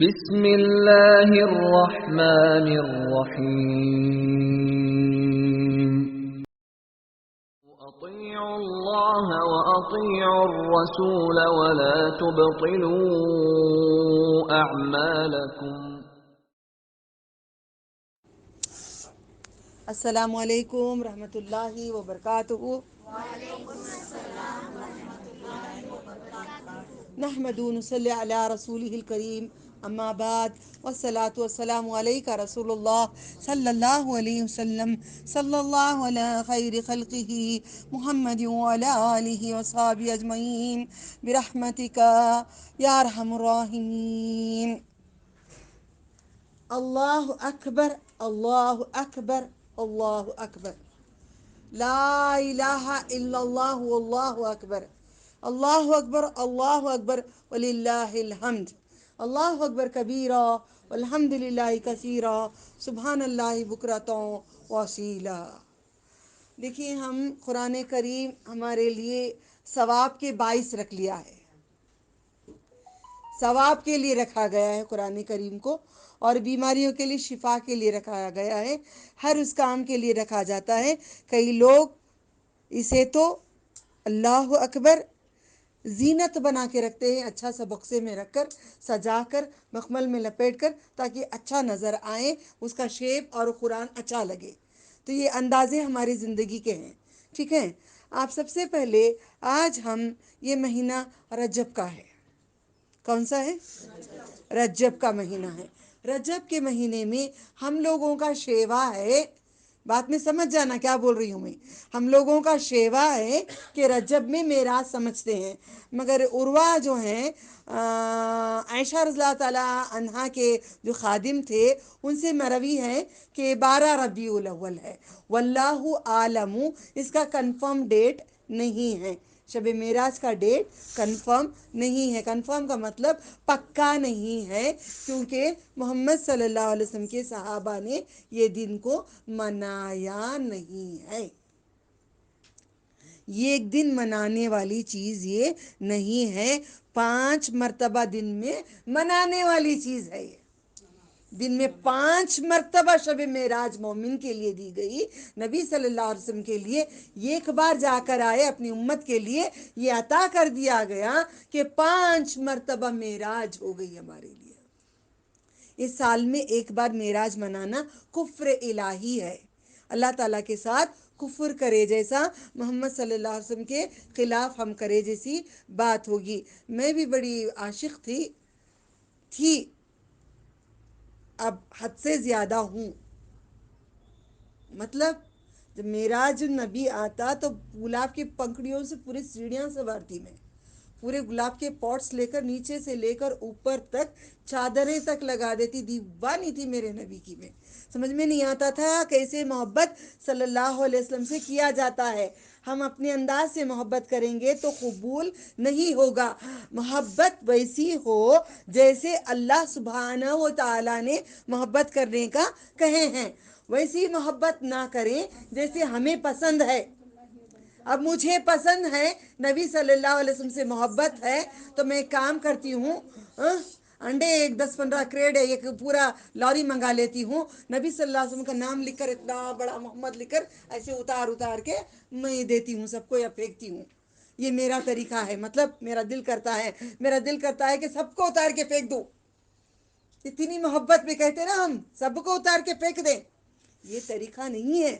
بسم اللہ الرحمن الرحیم اطیعوا اللہ واطیعوا الرسول ولا تبطلوا اعمالکم۔ السلام علیکم رحمۃ اللہ وبرکاتہ۔ نحمد نصلی علی رسولہ الکریم، اما بعد، والصلاة والسلام علیک رسول اللہ صلی اللہ علیہ وسلم، صلی اللہ علی خیر خلقہ محمد وعلی آلہ وصحبہ اجمعین برحمتک یا ارحم الراحمین۔ اللہ اکبر، اللہ اکبر، اللہ اکبر، لا الہ الا اللہ واللہ اکبر، اللہ اکبر، اللہ اکبر وللہ الحمد، اللہ اکبر کبیرا والحمد للہ کثیرا سبحان اللہ بکرۃ واصیلا۔ دیکھیے، ہم قرآن کریم ہمارے لیے ثواب کے باعث رکھ لیا ہے، ثواب کے لیے رکھا گیا ہے قرآن کریم کو، اور بیماریوں کے لیے شفا کے لیے رکھا گیا ہے، ہر اس کام کے لیے رکھا جاتا ہے۔ کئی لوگ اسے تو اللہ اکبر زینت بنا کے رکھتے ہیں، اچھا سا بکسے میں رکھ کر، سجا کر، مخمل میں لپیٹ کر، تاکہ اچھا نظر آئے، اس کا شیپ اور قرآن اچھا لگے۔ تو یہ اندازے ہماری زندگی کے ہیں، ٹھیک ہے۔ آپ سب سے پہلے آج ہم یہ مہینہ رجب کا ہے، کون سا ہے؟ رجب کا مہینہ ہے۔ رجب کے مہینے میں ہم لوگوں کا شیوا ہے، بات میں سمجھ جانا کیا بول رہی ہوں میں، ہم لوگوں کا شیوا ہے کہ رجب میں معراج سمجھتے ہیں، مگر عروہ جو ہیں عائشہ رضی اللہ تعالیٰ عنہا کے جو خادم تھے، ان سے مروی ہے کہ 12 ربیع الاول ہے، واللہ عالم، اس کا کنفرم ڈیٹ نہیں ہے، شب معراج کا ڈیٹ کنفرم نہیں ہے۔ کنفرم کا مطلب پکا نہیں ہے، کیونکہ محمد صلی اللہ علیہ وسلم کے صحابہ نے یہ دن کو منایا نہیں ہے، یہ ایک دن منانے والی چیز یہ نہیں ہے، 5 مرتبہ دن میں منانے والی چیز ہے۔ یہ دن میں 5 مرتبہ شب معراج مومن کے لیے دی گئی، نبی صلی اللہ علیہ وسلم کے لیے ایک بار جا کر آئے، اپنی امت کے لیے یہ عطا کر دیا گیا کہ 5 مرتبہ معراج ہو گئی ہمارے لیے۔ اس سال میں ایک بار معراج منانا کفر الہی ہے، اللہ تعالیٰ کے ساتھ کفر کرے جیسا، محمد صلی اللہ علیہ وسلم کے خلاف ہم کرے جیسی بات ہوگی۔ میں بھی بڑی عاشق تھی، اب حد سے زیادہ ہوں، مطلب جب معراج النبی آتا تو گلاب کی پنکھڑیوں سے پوری سیڑھیاں سوارتی میں، پورے گلاب کے پوٹس لے کر، نیچے سے لے کر اوپر تک چادریں تک لگا دیتی، دیوانی تھی میرے نبی کی میں، سمجھ میں نہیں آتا تھا کیسے محبت صلی اللہ علیہ وسلم سے کیا جاتا ہے۔ ہم اپنے انداز سے محبت کریں گے تو قبول نہیں ہوگا، محبت ویسی ہو جیسے اللہ سبحانہ و تعالیٰ نے محبت کرنے کا کہے ہیں، ویسی محبت نہ کریں جیسے ہمیں پسند ہے۔ اب مجھے پسند ہے، نبی صلی اللہ علیہ وسلم سے محبت ہے، تو میں کام کرتی ہوں، انڈے 10-15 کریٹ ایک پورا لاری منگا لیتی ہوں، نبی صلی اللہ علیہ وسلم کا نام لکھ کر، اتنا بڑا محمد لکھ کر، ایسے اتار کے میں دیتی ہوں سب کو یا پھینکتی ہوں۔ یہ میرا طریقہ ہے، مطلب میرا دل کرتا ہے کہ سب کو اتار کے پھینک دو، اتنی محبت میں کہتے نا ہم سب کو اتار کے پھینک دیں، یہ طریقہ نہیں ہے۔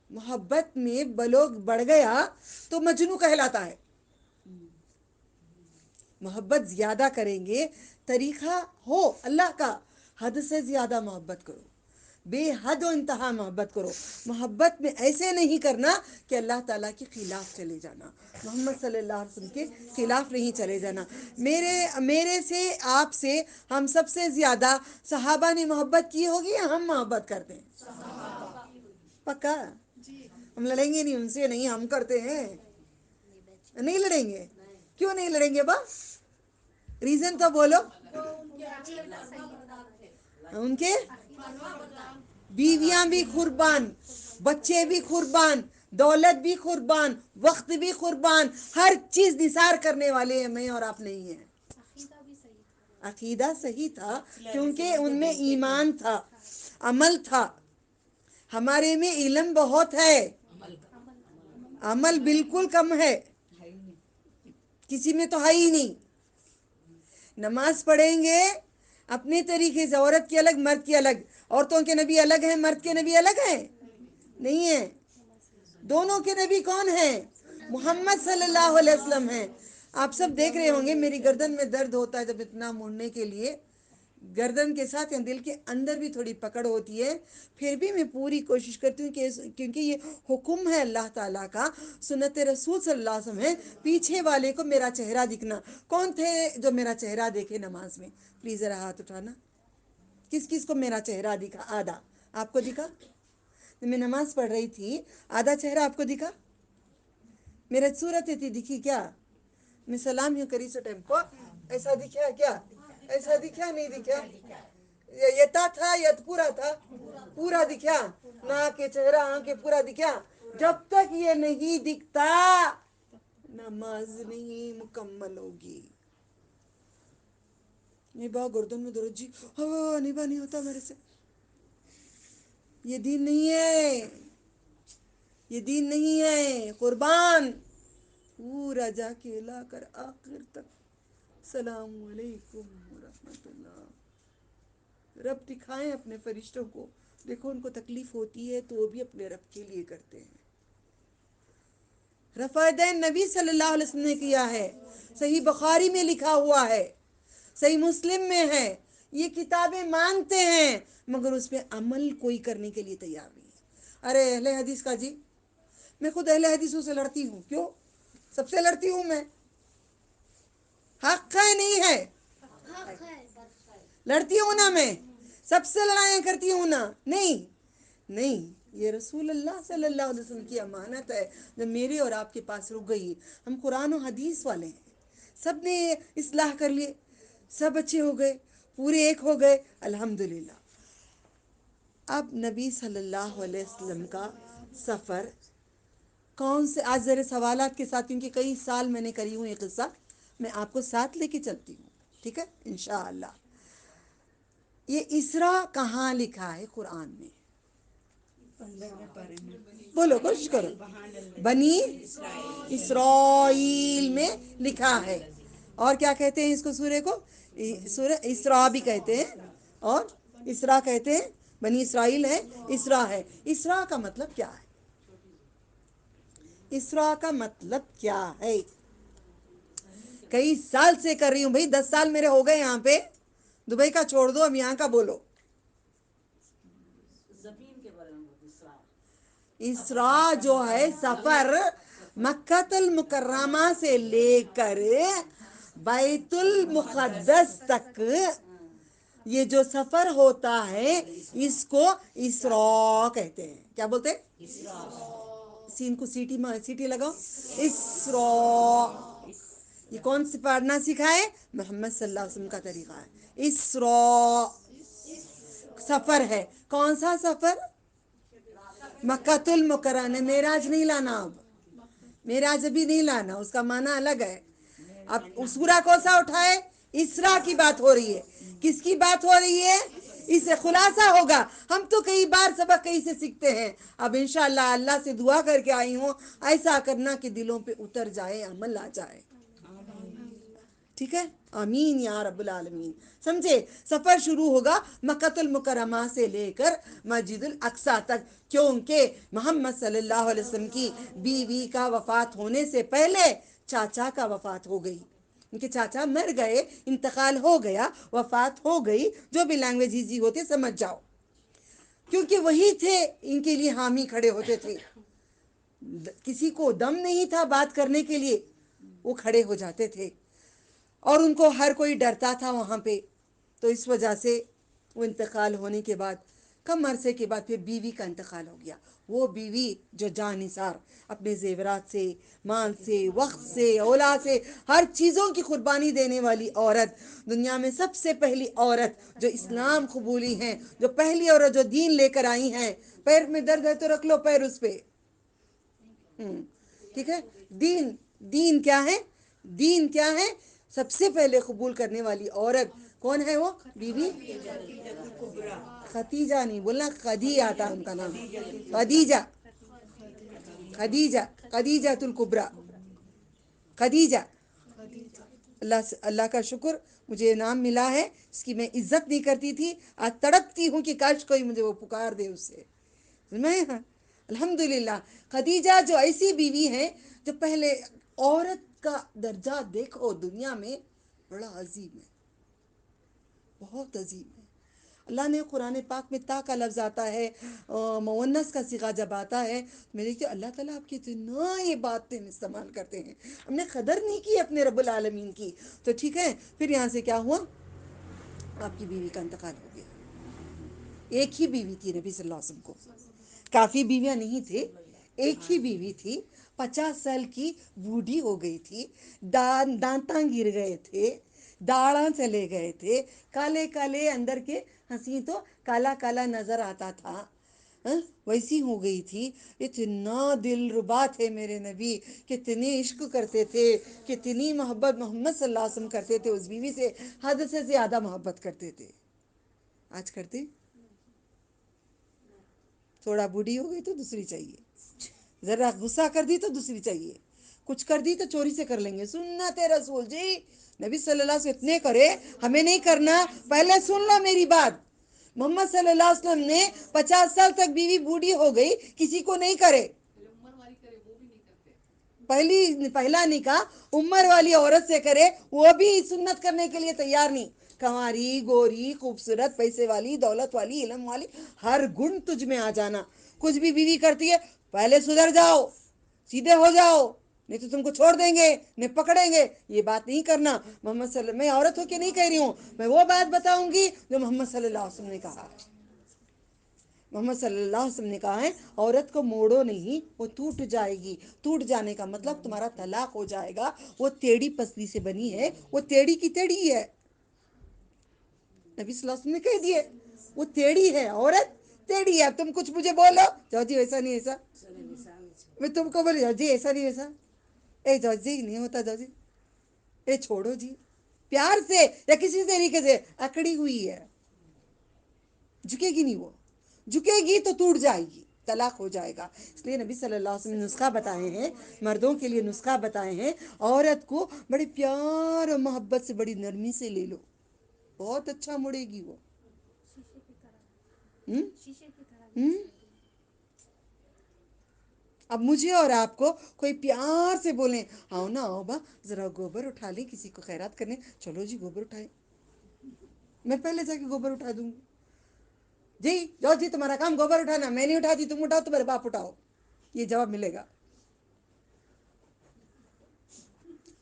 محبت میں بلوغ بڑھ گیا تو مجنوں کہلاتا ہے، محبت زیادہ کریں گے، طریقہ ہو اللہ کا، حد سے زیادہ محبت کرو، بے حد و انتہا محبت کرو، محبت میں ایسے نہیں کرنا کہ اللہ تعالیٰ کے خلاف چلے جانا، محمد صلی اللہ علیہ وسلم کے خلاف نہیں چلے جانا۔ میرے سے، آپ سے، ہم سب سے زیادہ صحابہ نے محبت کی ہوگی یا ہم محبت کرتے ہیں؟ پکا؟ ہم لڑیں گے نہیں ان سے، نہیں ہم کرتے ہیں، نہیں لڑیں گے، کیوں نہیں لڑیں گے با؟ ریزن تو بولو۔ ان کے بیویاں بھی قربان، بچے بھی قربان، دولت بھی قربان، وقت بھی قربان، ہر چیز نثار کرنے والے ہیں، میں اور آپ نہیں ہیں۔ عقیدہ صحیح تھا کیونکہ ان میں ایمان تھا، عمل تھا. ہمارے میں علم بہت ہے، عمل بالکل کم ہے، کسی میں تو ہے ہی نہیں. نماز پڑھیں گے اپنے طریقے سے، عورت کی الگ مرد کی الگ. عورتوں کے نبی الگ ہیں، مرد کے نبی الگ ہیں؟ نہیں ہیں. دونوں کے نبی کون ہیں؟ محمد صلی اللہ علیہ وسلم ہیں. آپ سب دیکھ رہے ہوں گے میری گردن میں درد ہوتا ہے جب اتنا مڑنے کے لیے، گردن کے ساتھ یا دل کے اندر بھی تھوڑی پکڑ ہوتی ہے، پھر بھی میں پوری کوشش کرتی ہوں کہ کیونکہ یہ حکم ہے اللہ تعالیٰ کا، سنت رسول صلی اللہ علیہ وسلم ہے، پیچھے والے کو میرا چہرہ دکھنا. کون تھے جو میرا چہرہ دیکھے نماز میں؟ پلیز ذرا ہاتھ اٹھانا. کس کس کو میرا چہرہ دکھا؟ آدھا. آپ کو دکھا؟ میں نماز پڑھ رہی تھی، آدھا چہرہ آپ کو دکھا؟ میرا صورت تھی دکھی کیا؟ میں سلام یوں کری سو ٹائم کو ایسا دکھا کیا؟ ایسا دکھا نہیں دکھا؟ یتا تھا یا پورا تھا؟ پورا دکھا. ناک کے چہرہ آنکھ پورا دکھا. جب تک یہ نہیں دکھتا نماز نہیں مکمل ہوگی. نبا گردن میں درد جی، ہاں نبا نہیں ہوتا میرے سے. یہ دین نہیں ہے، یہ دین نہیں ہے. قربان پورا جا کے لا کر آخر تک السلام علیکم ورحمۃ اللہ. رب دکھائیں اپنے فرشتوں کو، دیکھو ان کو تکلیف ہوتی ہے تو وہ بھی اپنے رب کے لیے کرتے ہیں. رفع دین نبی صلی اللہ علیہ وسلم نے کیا ہے، صحیح بخاری میں لکھا ہوا ہے، صحیح مسلم میں ہے. یہ کتابیں مانتے ہیں مگر اس پہ عمل کوئی کرنے کے لیے تیار نہیں ہے. ارے اہل حدیث کا جی، میں خود اہل حدیثوں سے لڑتی ہوں. کیوں؟ سب سے لڑتی ہوں میں. حق ہے نہیں ہے؟ لڑتی ہوں نا میں، سب سے لڑائیاں کرتی ہوں نا؟ نہیں نہیں. یہ رسول اللہ صلی اللہ علیہ وسلم کی امانت ہے جو میرے اور آپ کے پاس رک گئی. ہم قرآن و حدیث والے ہیں، سب نے اصلاح کر لیے، سب اچھے ہو گئے، پورے ایک ہو گئے الحمدللہ. اب نبی صلی اللہ علیہ وسلم کا سفر کون سے، آج ذرا سوالات کے ساتھ، کیونکہ کئی سال میں نے کری ہوں یہ قصہ، میں آپ کو ساتھ لے کے چلتی ہوں، ٹھیک ہے انشاءاللہ. یہ اسرا کہاں لکھا ہے قرآن میں؟ بولو، کوشش کرو. بنی اسرائیل میں لکھا ہے. اور کیا کہتے ہیں اس کو؟ سورہ کو سورہ اسراء بھی کہتے ہیں اور اسرا کہتے ہیں. بنی اسرائیل ہے، اسرا ہے. اسرا کا مطلب کیا ہے؟ اسرا کا مطلب کیا ہے؟ کئی سال سے کر رہی ہوں بھائی، 10 سال میرے ہو گئے یہاں پہ. دبئی کا چھوڑ دو، اب یہاں کا بولو. اسرا جو ہے سفر مکہ المکرمہ سے لے کر بیت المقدس تک، یہ جو سفر ہوتا ہے اس کو اسراء کہتے ہیں. کیا بولتے ہیں؟ سین کو سیٹی لگاؤ. اسراء. یہ کون سے پڑھنا سکھائے؟ محمد صلی اللہ علیہ وسلم کا طریقہ ہے. اسراء سفر ہے. کون سا سفر؟ مکہ المکرمہ. معراج نہیں لانا، اب معراج ابھی نہیں لانا، اس کا معنی الگ ہے. اب اس سورہ کو سا اٹھائے، اسرا کی بات ہو رہی ہے. کس کی بات ہو رہی ہے؟ اس سے خلاصہ ہوگا. ہم تو کئی بار سبق کہیں سے سیکھتے ہیں. اب انشاءاللہ اللہ سے دعا کر کے آئی ہوں، ایسا کرنا کہ دلوں پہ اتر جائے، عمل آ جائے. ٹھیک ہے، آمین یا رب العالمین. سمجھے؟ سفر شروع ہوگا مکہ المکرمہ سے لے کر مسجد الاقصی تک، کیونکہ محمد صلی اللہ علیہ وسلم کی بیوی کا وفات ہونے سے پہلے چاچا کا وفات ہو گئی. ان کے چاچا مر گئے، انتقال ہو گیا، وفات ہو گئی. جو بھی لینگویج ایزی ہوتے سمجھ جاؤ، کیونکہ وہی تھے ان کے لیے حامی کھڑے ہوتے تھے. کسی کو دم نہیں تھا بات کرنے کے لیے، وہ کھڑے ہو جاتے تھے. اور ان کو ہر کوئی ڈرتا تھا وہاں پہ. تو اس وجہ سے وہ انتقال ہونے کے بعد کم عرصے کے بعد پھر بیوی کا انتقال ہو گیا. وہ بیوی جو جان نثار، اپنے زیورات سے، مال سے، وقت سے، اولاد سے، ہر چیزوں کی قربانی دینے والی عورت، دنیا میں سب سے پہلی عورت جو اسلام قبولی ہیں، جو پہلی عورت جو دین لے کر آئی ہیں. پیر میں درد ہے تو رکھ لو پیر اس پہ. ٹھیک ہے. دین کیا ہے؟ دین کیا ہے؟ سب سے پہلے قبول کرنے والی عورت کون ہے وہ بیوی؟ خدیجہ نہیں بولنا، خدی آتا ان کا نام، خدیجہ، خدیجہ، خدیجۃ الکبریٰ، خدیجہ۔ اللہ کا شکر مجھے نام ملا ہے، اس کی میں عزت نہیں کرتی تھی، آج تڑپتی ہوں کہ کاش کوئی مجھے وہ پکار دے اس سے میں الحمدللہ۔ خدیجہ جو ایسی بیوی ہے جو پہلے عورت کا درجہ دیکھو دنیا میں بڑا عظیم ہے، بہت عظیم ہے۔ اللہ نے قرآن پاک میں تا کا لفظ آتا ہے، مونس کا صیغہ جب آتا ہے میں دیکھتی ہوں اللہ تعالیٰ آپ کی اتنا یہ باتیں استعمال کرتے ہیں، ہم نے قدر نہیں کی اپنے رب العالمین کی۔ تو ٹھیک ہے، پھر یہاں سے کیا ہوا، آپ کی بیوی کا انتقال ہو گیا۔ ایک ہی بیوی تھی نبی صلی اللہ علیہ وسلم کو، کافی بیویاں نہیں تھے، ایک ہی بیوی تھی، 50 سال کی بوڑھی ہو گئی تھی، دانتاں گر گئے تھے، داڑاں چلے گئے تھے، کالے کالے اندر کے ہنسی تو کالا کالا نظر آتا تھا، ویسی ہو گئی تھی۔ اتنا دل ربا تھے میرے نبی، کتنی عشق کرتے تھے، کتنی محبت محمد صلی اللہ علیہ وسلم کرتے تھے اس بیوی سے، حد سے زیادہ محبت کرتے تھے۔ آج کرتے؟ تھوڑا بوڑھی ہو گئی تو دوسری چاہیے، ذرا غصہ کر دی تو دوسری چاہیے، کچھ کر دی تو چوری سے کر لیں گے۔ سنت رسول جی، نبی صلی اللہ علیہ وسلم اتنے کرے، ہمیں نہیں کرنا؟ پہلے سن لو میری بات، محمد صلی اللہ علیہ وسلم نے 50 سال تک بیوی بوڑھی ہو گئی کسی کو نہیں کرے، پہلا نکاح عمر والی عورت سے کرے، وہ بھی سنت کرنے کے لیے تیار نہیں۔ کنواری، گوری، خوبصورت، پیسے والی، دولت والی، علم والی، ہر گن تجھ میں آ جانا، کچھ بھی بیوی کرتی ہے پہلے سدھر جاؤ، سیدھے ہو جاؤ، نہیں تو تم کو چھوڑ دیں گے، نہیں پکڑیں گے، یہ بات نہیں کرنا۔ محمد صلی اللہ، میں عورت ہو کے نہیں کہہ رہی ہوں، میں وہ بات بتاؤں گی جو محمد صلی اللہ علیہ وسلم نے کہا۔ محمد صلی اللہ علیہ وسلم نے کہا ہے عورت کو موڑو نہیں، وہ ٹوٹ جائے گی۔ ٹوٹ جانے کا مطلب تمہارا طلاق ہو جائے گا، وہ ٹیڑھی پسلی سے بنی ہے، وہ ٹیڑھی کی ٹیڑھی ہے، نبی صلی اللہ علیہ وسلم نے کہہ دیے وہ ٹیڑھی ہے، عورت ٹیڑھی ہے۔ تم کچھ مجھے بولو، جاؤ جی ایسا نہیں ایسا، میں تم کو بولی جاؤ جی ایسا نہیں ایسا، اے جاؤ جی نہیں ہوتا، جاؤ جی اے چھوڑو جی، پیار سے یا کسی طریقے سے اکڑی ہوئی ہے، جھکے گی نہیں، وہ جھکے گی تو ٹوٹ جائے گی، طلاق ہو جائے گا۔ اس لیے نبی صلی اللہ علیہ وسلم نے نسخہ بتائے ہیں، مردوں کے لیے نسخہ بتائے ہیں، عورت کو بڑے پیار اور محبت سے، بڑی نرمی سے لے لو، بہت اچھا مڑے گی وہ۔ اب مجھے اور آپ کو کوئی پیار سے بولیں آؤ نا آؤ با ذرا گوبر اٹھا لیں، کسی کو خیرات کرنے، چلو جی گوبر اٹھائیں، میں پہلے جا کے گوبر اٹھا دوں گی، جی جاؤ جی تمہارا کام گوبر اٹھانا، میں نہیں اٹھاتی، تم اٹھاؤ، تمہارے باپ اٹھاؤ، یہ جواب ملے گا۔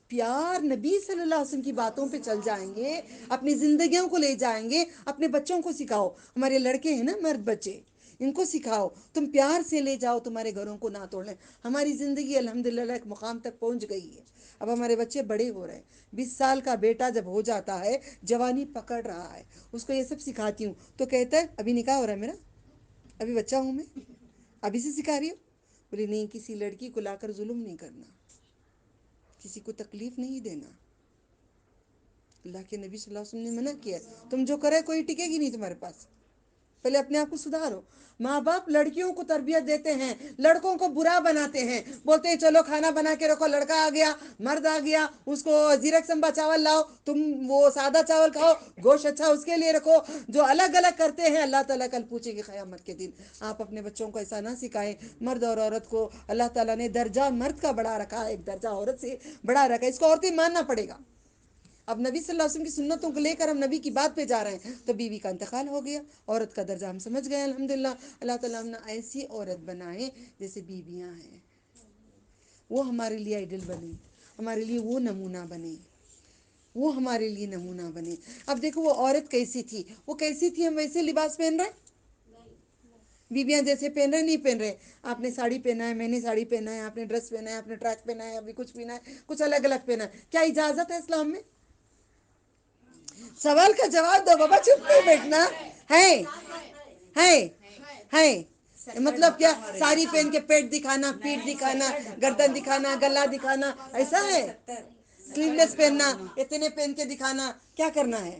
پیار نبی صلی اللہ علیہ وسلم کی باتوں پہ چل جائیں گے، اپنی زندگیوں کو لے جائیں گے، اپنے بچوں کو سکھاؤ، ہمارے لڑکے ہیں نا مرد بچے، ان کو سکھاؤ، تم پیار سے لے جاؤ، تمہارے گھروں کو نہ توڑ لیں۔ ہماری زندگی الحمدللہ ایک مقام تک پہنچ گئی ہے، اب ہمارے بچے بڑے ہو رہے ہیں، 20 سال کا بیٹا جب ہو جاتا ہے، جوانی پکڑ رہا ہے، اس کو یہ سب سکھاتی ہوں تو کہتا ہے ابھی نکاح ہو رہا ہے میرا، ابھی بچہ ہوں میں، ابھی سے سکھا رہی ہوں، بولی نہیں، کسی لڑکی کو لا کر ظلم نہیں کرنا، کسی کو تکلیف نہیں دینا، اللہ کے نبی صلی اللہ علیہ وسلم نے منع کیا، تم جو کرے کوئی ٹکے گی نہیں تمہارے پاس، پہلے اپنے آپ کو سدھارو۔ ماں باپ لڑکیوں کو تربیت دیتے ہیں، لڑکوں کو برا بناتے ہیں، بولتے ہیں چلو کھانا بنا کے رکھو، لڑکا آ گیا، مرد آ گیا، اس کو زیرک سمبا چاول لاؤ، تم وہ سادہ چاول کھاؤ، گوشت اچھا اس کے لیے رکھو، جو الگ الگ کرتے ہیں اللہ تعالیٰ کل پوچھے گی قیامت کے دن۔ آپ اپنے بچوں کو ایسا نہ سکھائیں، مرد اور عورت کو اللہ تعالیٰ نے درجہ مرد کا بڑا رکھا ہے، ایک درجہ عورت سے بڑا رکھا ہے، اس کو عورتیں ماننا پڑے گا۔ اب نبی صلی اللہ علیہ وسلم کی سنتوں کو لے کر ہم نبی کی بات پہ جا رہے ہیں، تو بیوی کا انتقال ہو گیا، عورت کا درجہ ہم سمجھ گئے الحمدللہ۔ اللہ تعالیٰ ہم نے ایسی عورت بنائے جیسے بیویاں ہیں، وہ ہمارے لیے آئیڈل بنے، ہمارے لیے وہ نمونہ بنے، وہ ہمارے لیے نمونہ بنے۔ اب دیکھو وہ عورت کیسی تھی، وہ کیسی تھی، ہم ویسے لباس پہن رہے ہیں، بیویاں جیسے پہن رہے نہیں پہن رہے، آپ نے ساڑی پہنا ہے، میں نے ساڑی پہنا ہے، آپ نے ڈریس پہنا ہے، آپ نے ٹریک پہنا ہے، ابھی کچھ پہنا ہے، کچھ الگ الگ پہنا ہے، کیا اجازت ہے اسلام میں؟ سوال کا جواب دو بابا، چپ نہیں بیٹھنا ہے مطلب کیا؟ ساڑی پہن کے پیٹ دکھانا، پیٹ دکھانا، گردن دکھانا، گلا دکھانا، ایسا ہے؟ سلیو لیس پہننا، اتنے پہن کے دکھانا، کیا کرنا ہے؟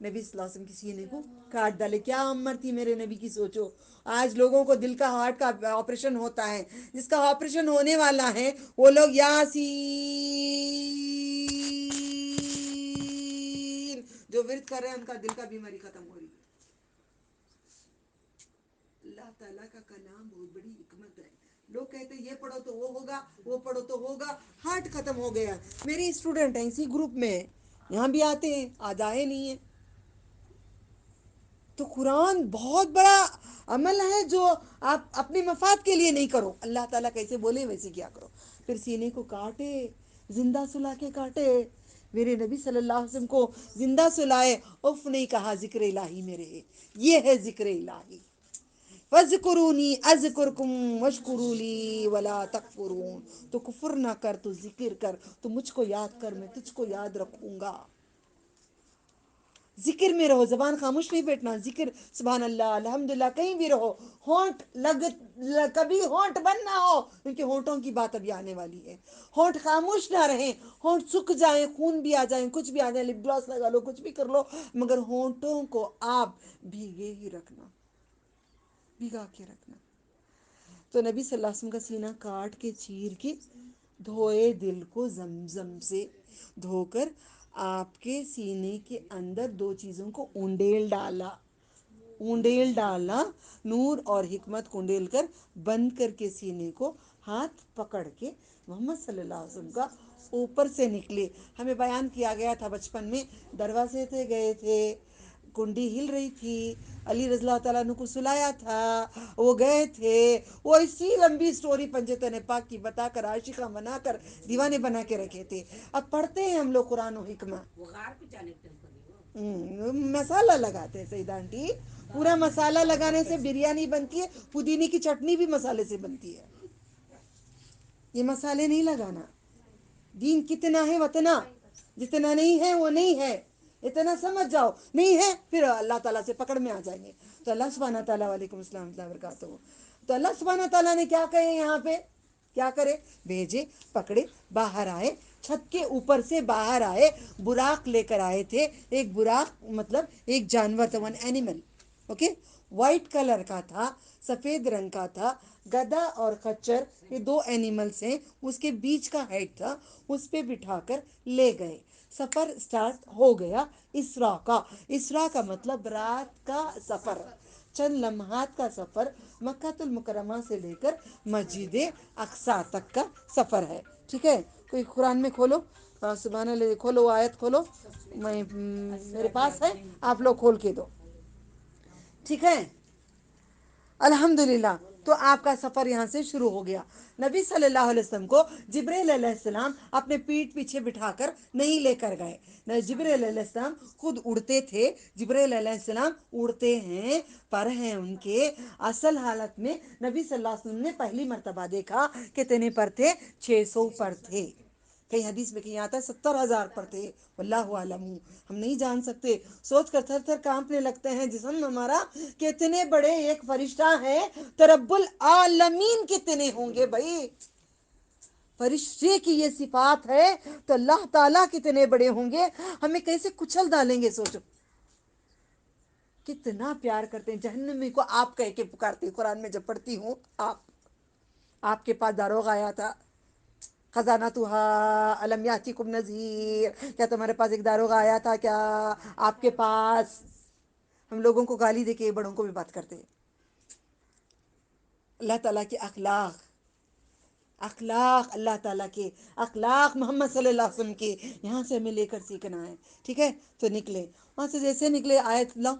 نبی صلی اللہ علیہ وسلم کی سینے کو کاٹ ڈالے. کیا عمر تھی میرے نبی کی, سوچو. آج لوگوں کو دل کا ہارٹ کا آپریشن ہوتا ہے, جس کا آپریشن ہونے والا ہے وہ لوگ یاسین جو ورد کر رہے ہیں, ان کا دل کا بیماری ختم ہو رہی ہے. اللہ تعالیٰ کا کلام بہت بڑی حکمت ہے. لوگ کہتے ہیں یہ پڑھو تو وہ ہوگا, وہ پڑھو تو ہوگا. ہارٹ ختم ہو گیا. میری اسٹوڈنٹ ہیں اسی گروپ میں, یہاں بھی آتے ہیں, آج آئے نہیں ہیں. تو قرآن بہت بڑا عمل ہے جو آپ اپنے مفاد کے لیے نہیں کرو, اللہ تعالیٰ کیسے بولے ویسے کیا کرو. پھر سینے کو کاٹے, زندہ سلا کے کاٹے. میرے نبی صلی اللہ علیہ وسلم کو زندہ سلائے, اف نہیں کہا ذکر الہی میرے, یہ ہے ذکر الہی. فَاذْكُرُونِي أَذْكُرْكُمْ وَاشْكُرُوا لِي وَلَا تَكْفُرُونَ. تو کفر نہ کر, تو ذکر کر, تو مجھ کو یاد کر, میں تجھ کو یاد رکھوں گا. ذکر میں رہو, زبان خاموش نہیں بیٹھنا. ذکر سبحان اللہ الحمدللہ کہیں بھی رہو. ہونٹ کبھی ہونٹ بند نہ ہو, کیونکہ ہونٹوں کی بات ابھی آنے والی ہے. ہونٹ خاموش نہ رہیں, ہونٹ سوکھ جائیں, خون بھی آ جائیں, کچھ بھی آ جائیں, لپ گلاس لگا لو, کچھ بھی کر لو, مگر ہونٹوں کو آپ بھیگے ہی رکھنا, بھگا کے رکھنا. تو نبی صلی اللہ علیہ وسلم کا سینہ کاٹ کے چیر کے دھوئے, دل کو زمزم سے دھو کر آپ کے سینے کے اندر دو چیزوں کو اونڈیل ڈالا. اونڈیل ڈالا, نور اور حکمت کو اونڈیل کر بند کر کے سینے کو ہاتھ پکڑ کے محمد صلی اللہ علیہ وسلم کا اوپر سے نکلے. ہمیں بیان کیا گیا تھا بچپن میں, دروازے سے گئے تھے, کنڈی ہل رہی تھی, علی رضی اللہ تعالیٰ عنہ کو سلایا تھا, وہ گئے تھے. وہ اسی لمبی سٹوری پنجتن پاک کی بتا کر عاشقہ بنا کر دیوانے بنا کے رکھے تھے. اب پڑھتے ہیں ہم لوگ قرآن و حکمہ, مسالہ لگاتے ہیں. سیدہ آنٹی, پورا مسالہ لگانے سے بریانی بنتی ہے, پودینے کی چٹنی بھی مسالے سے بنتی ہے. یہ مسالے نہیں لگانا. دین کتنا ہے وتنا, جتنا نہیں ہے وہ نہیں ہے, اتنا سمجھ جاؤ. نہیں ہے پھر اللہ تعالیٰ سے پکڑ میں آ جائیں گے. تو اللہ سبحانہ تعالیٰ, وعلیکم السلام ورحمۃ اللہ وبرکاتہ, تو اللہ سبحانہ تعالیٰ نے کیا کہے یہاں پہ, کیا کرے, بھیجے, پکڑے, باہر آئے, چھت کے اوپر سے باہر آئے. براق لے کر آئے تھے. ایک براق مطلب ایک جانور تھا, one animal, okay, white colour کا تھا, سفید رنگ کا تھا. گدھا اور خچر یہ دو اینیملز ہیں, اس کے بیچ کا ہیڈ تھا, اس پہ بٹھا کر لے گئے. سفر سٹارٹ ہو گیا اسراء کا. اسراء کا مطلب رات کا سفر, چند لمحات کا سفر. مکہ المکرمہ سے لے کر مسجد اقصیٰ تک کا سفر ہے. ٹھیک ہے, کوئی قرآن میں کھولو, سبحان اللہ, کھولو آیت کھولو, میں میرے پاس ہے, آپ لوگ کھول کے دو. ٹھیک ہے, الحمدللہ. تو آپ کا سفر یہاں سے شروع ہو گیا. نبی صلی اللہ علیہ وسلم کو جبرائیل علیہ السلام اپنے پیٹھ پیچھے بٹھا کر نہیں لے کر گئے. جبرائیل علیہ السلام خود اڑتے تھے. جبرائیل علیہ السلام اڑتے ہیں, پر ہیں ان کے. اصل حالت میں نبی صلی اللہ علیہ وسلم نے پہلی مرتبہ دیکھا کتنے پر تھے, 600 پر تھے. کہیں حدیث میں کہیں آتا ہے 70,000 پر تھے, واللہ اعلم, ہم نہیں جان سکتے. سوچ کر تھر تھر کانپنے لگتے ہیں جسم ہمارا, کتنے بڑے ایک فرشتہ ہے, تو رب العالمین کتنے ہوں گے بھائی. فرشتے کی یہ صفات ہے تو اللہ تعالیٰ کتنے بڑے ہوں گے, ہمیں کیسے کچل ڈالیں گے. سوچو کتنا پیار کرتے ہیں. جہنمی کو آپ کہہ کے پکارتے, قرآن میں جب پڑھتی ہوں, آپ کے پاس داروغ آیا تھا, خزانتها الم یاتکم نذیر, کیا تمہارے پاس ایک داروغ آیا تھا کیا آپ کے پاس. ہم لوگوں کو گالی دے کے بڑوں کو بھی بات کرتے ہیں. اللہ تعالیٰ کے اخلاق, اللہ تعالیٰ کے اخلاق, محمد صلی اللہ علیہ وسلم کے, یہاں سے ہمیں لے کر سیکھنا ہے. ٹھیک ہے, تو نکلے وہاں سے, جیسے نکلے آیت لاؤ.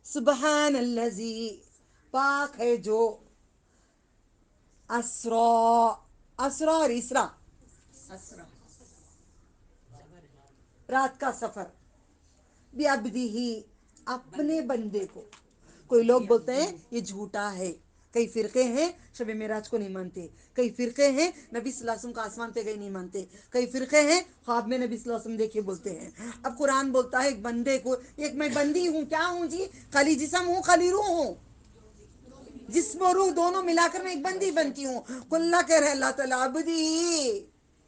سبحان الذی, پاک ہے جو, اسرا اور اسرا, رات کا سفر, بعبدہ, اپنے بندے کو. کوئی لوگ بولتے ہیں یہ جھوٹا ہے. کئی فرقے ہیں شب معراج کو نہیں مانتے, کئی فرقے ہیں نبی صلی اللہ علیہ وسلم کا آسمان پہ گئے نہیں مانتے, کئی فرقے ہیں خواب میں نبی صلی اللہ علیہ وسلم دیکھے بولتے ہیں. اب قرآن بولتا ہے ایک بندے کو, ایک میں بندی ہوں, کیا ہوں جی, خالی جسم ہوں خالی روح ہوں. جسم و روح دونوں ملا کر میں ایک بندی بنتی ہوں. اللہ کہہ رہے اللہ تعالیٰ عبدی،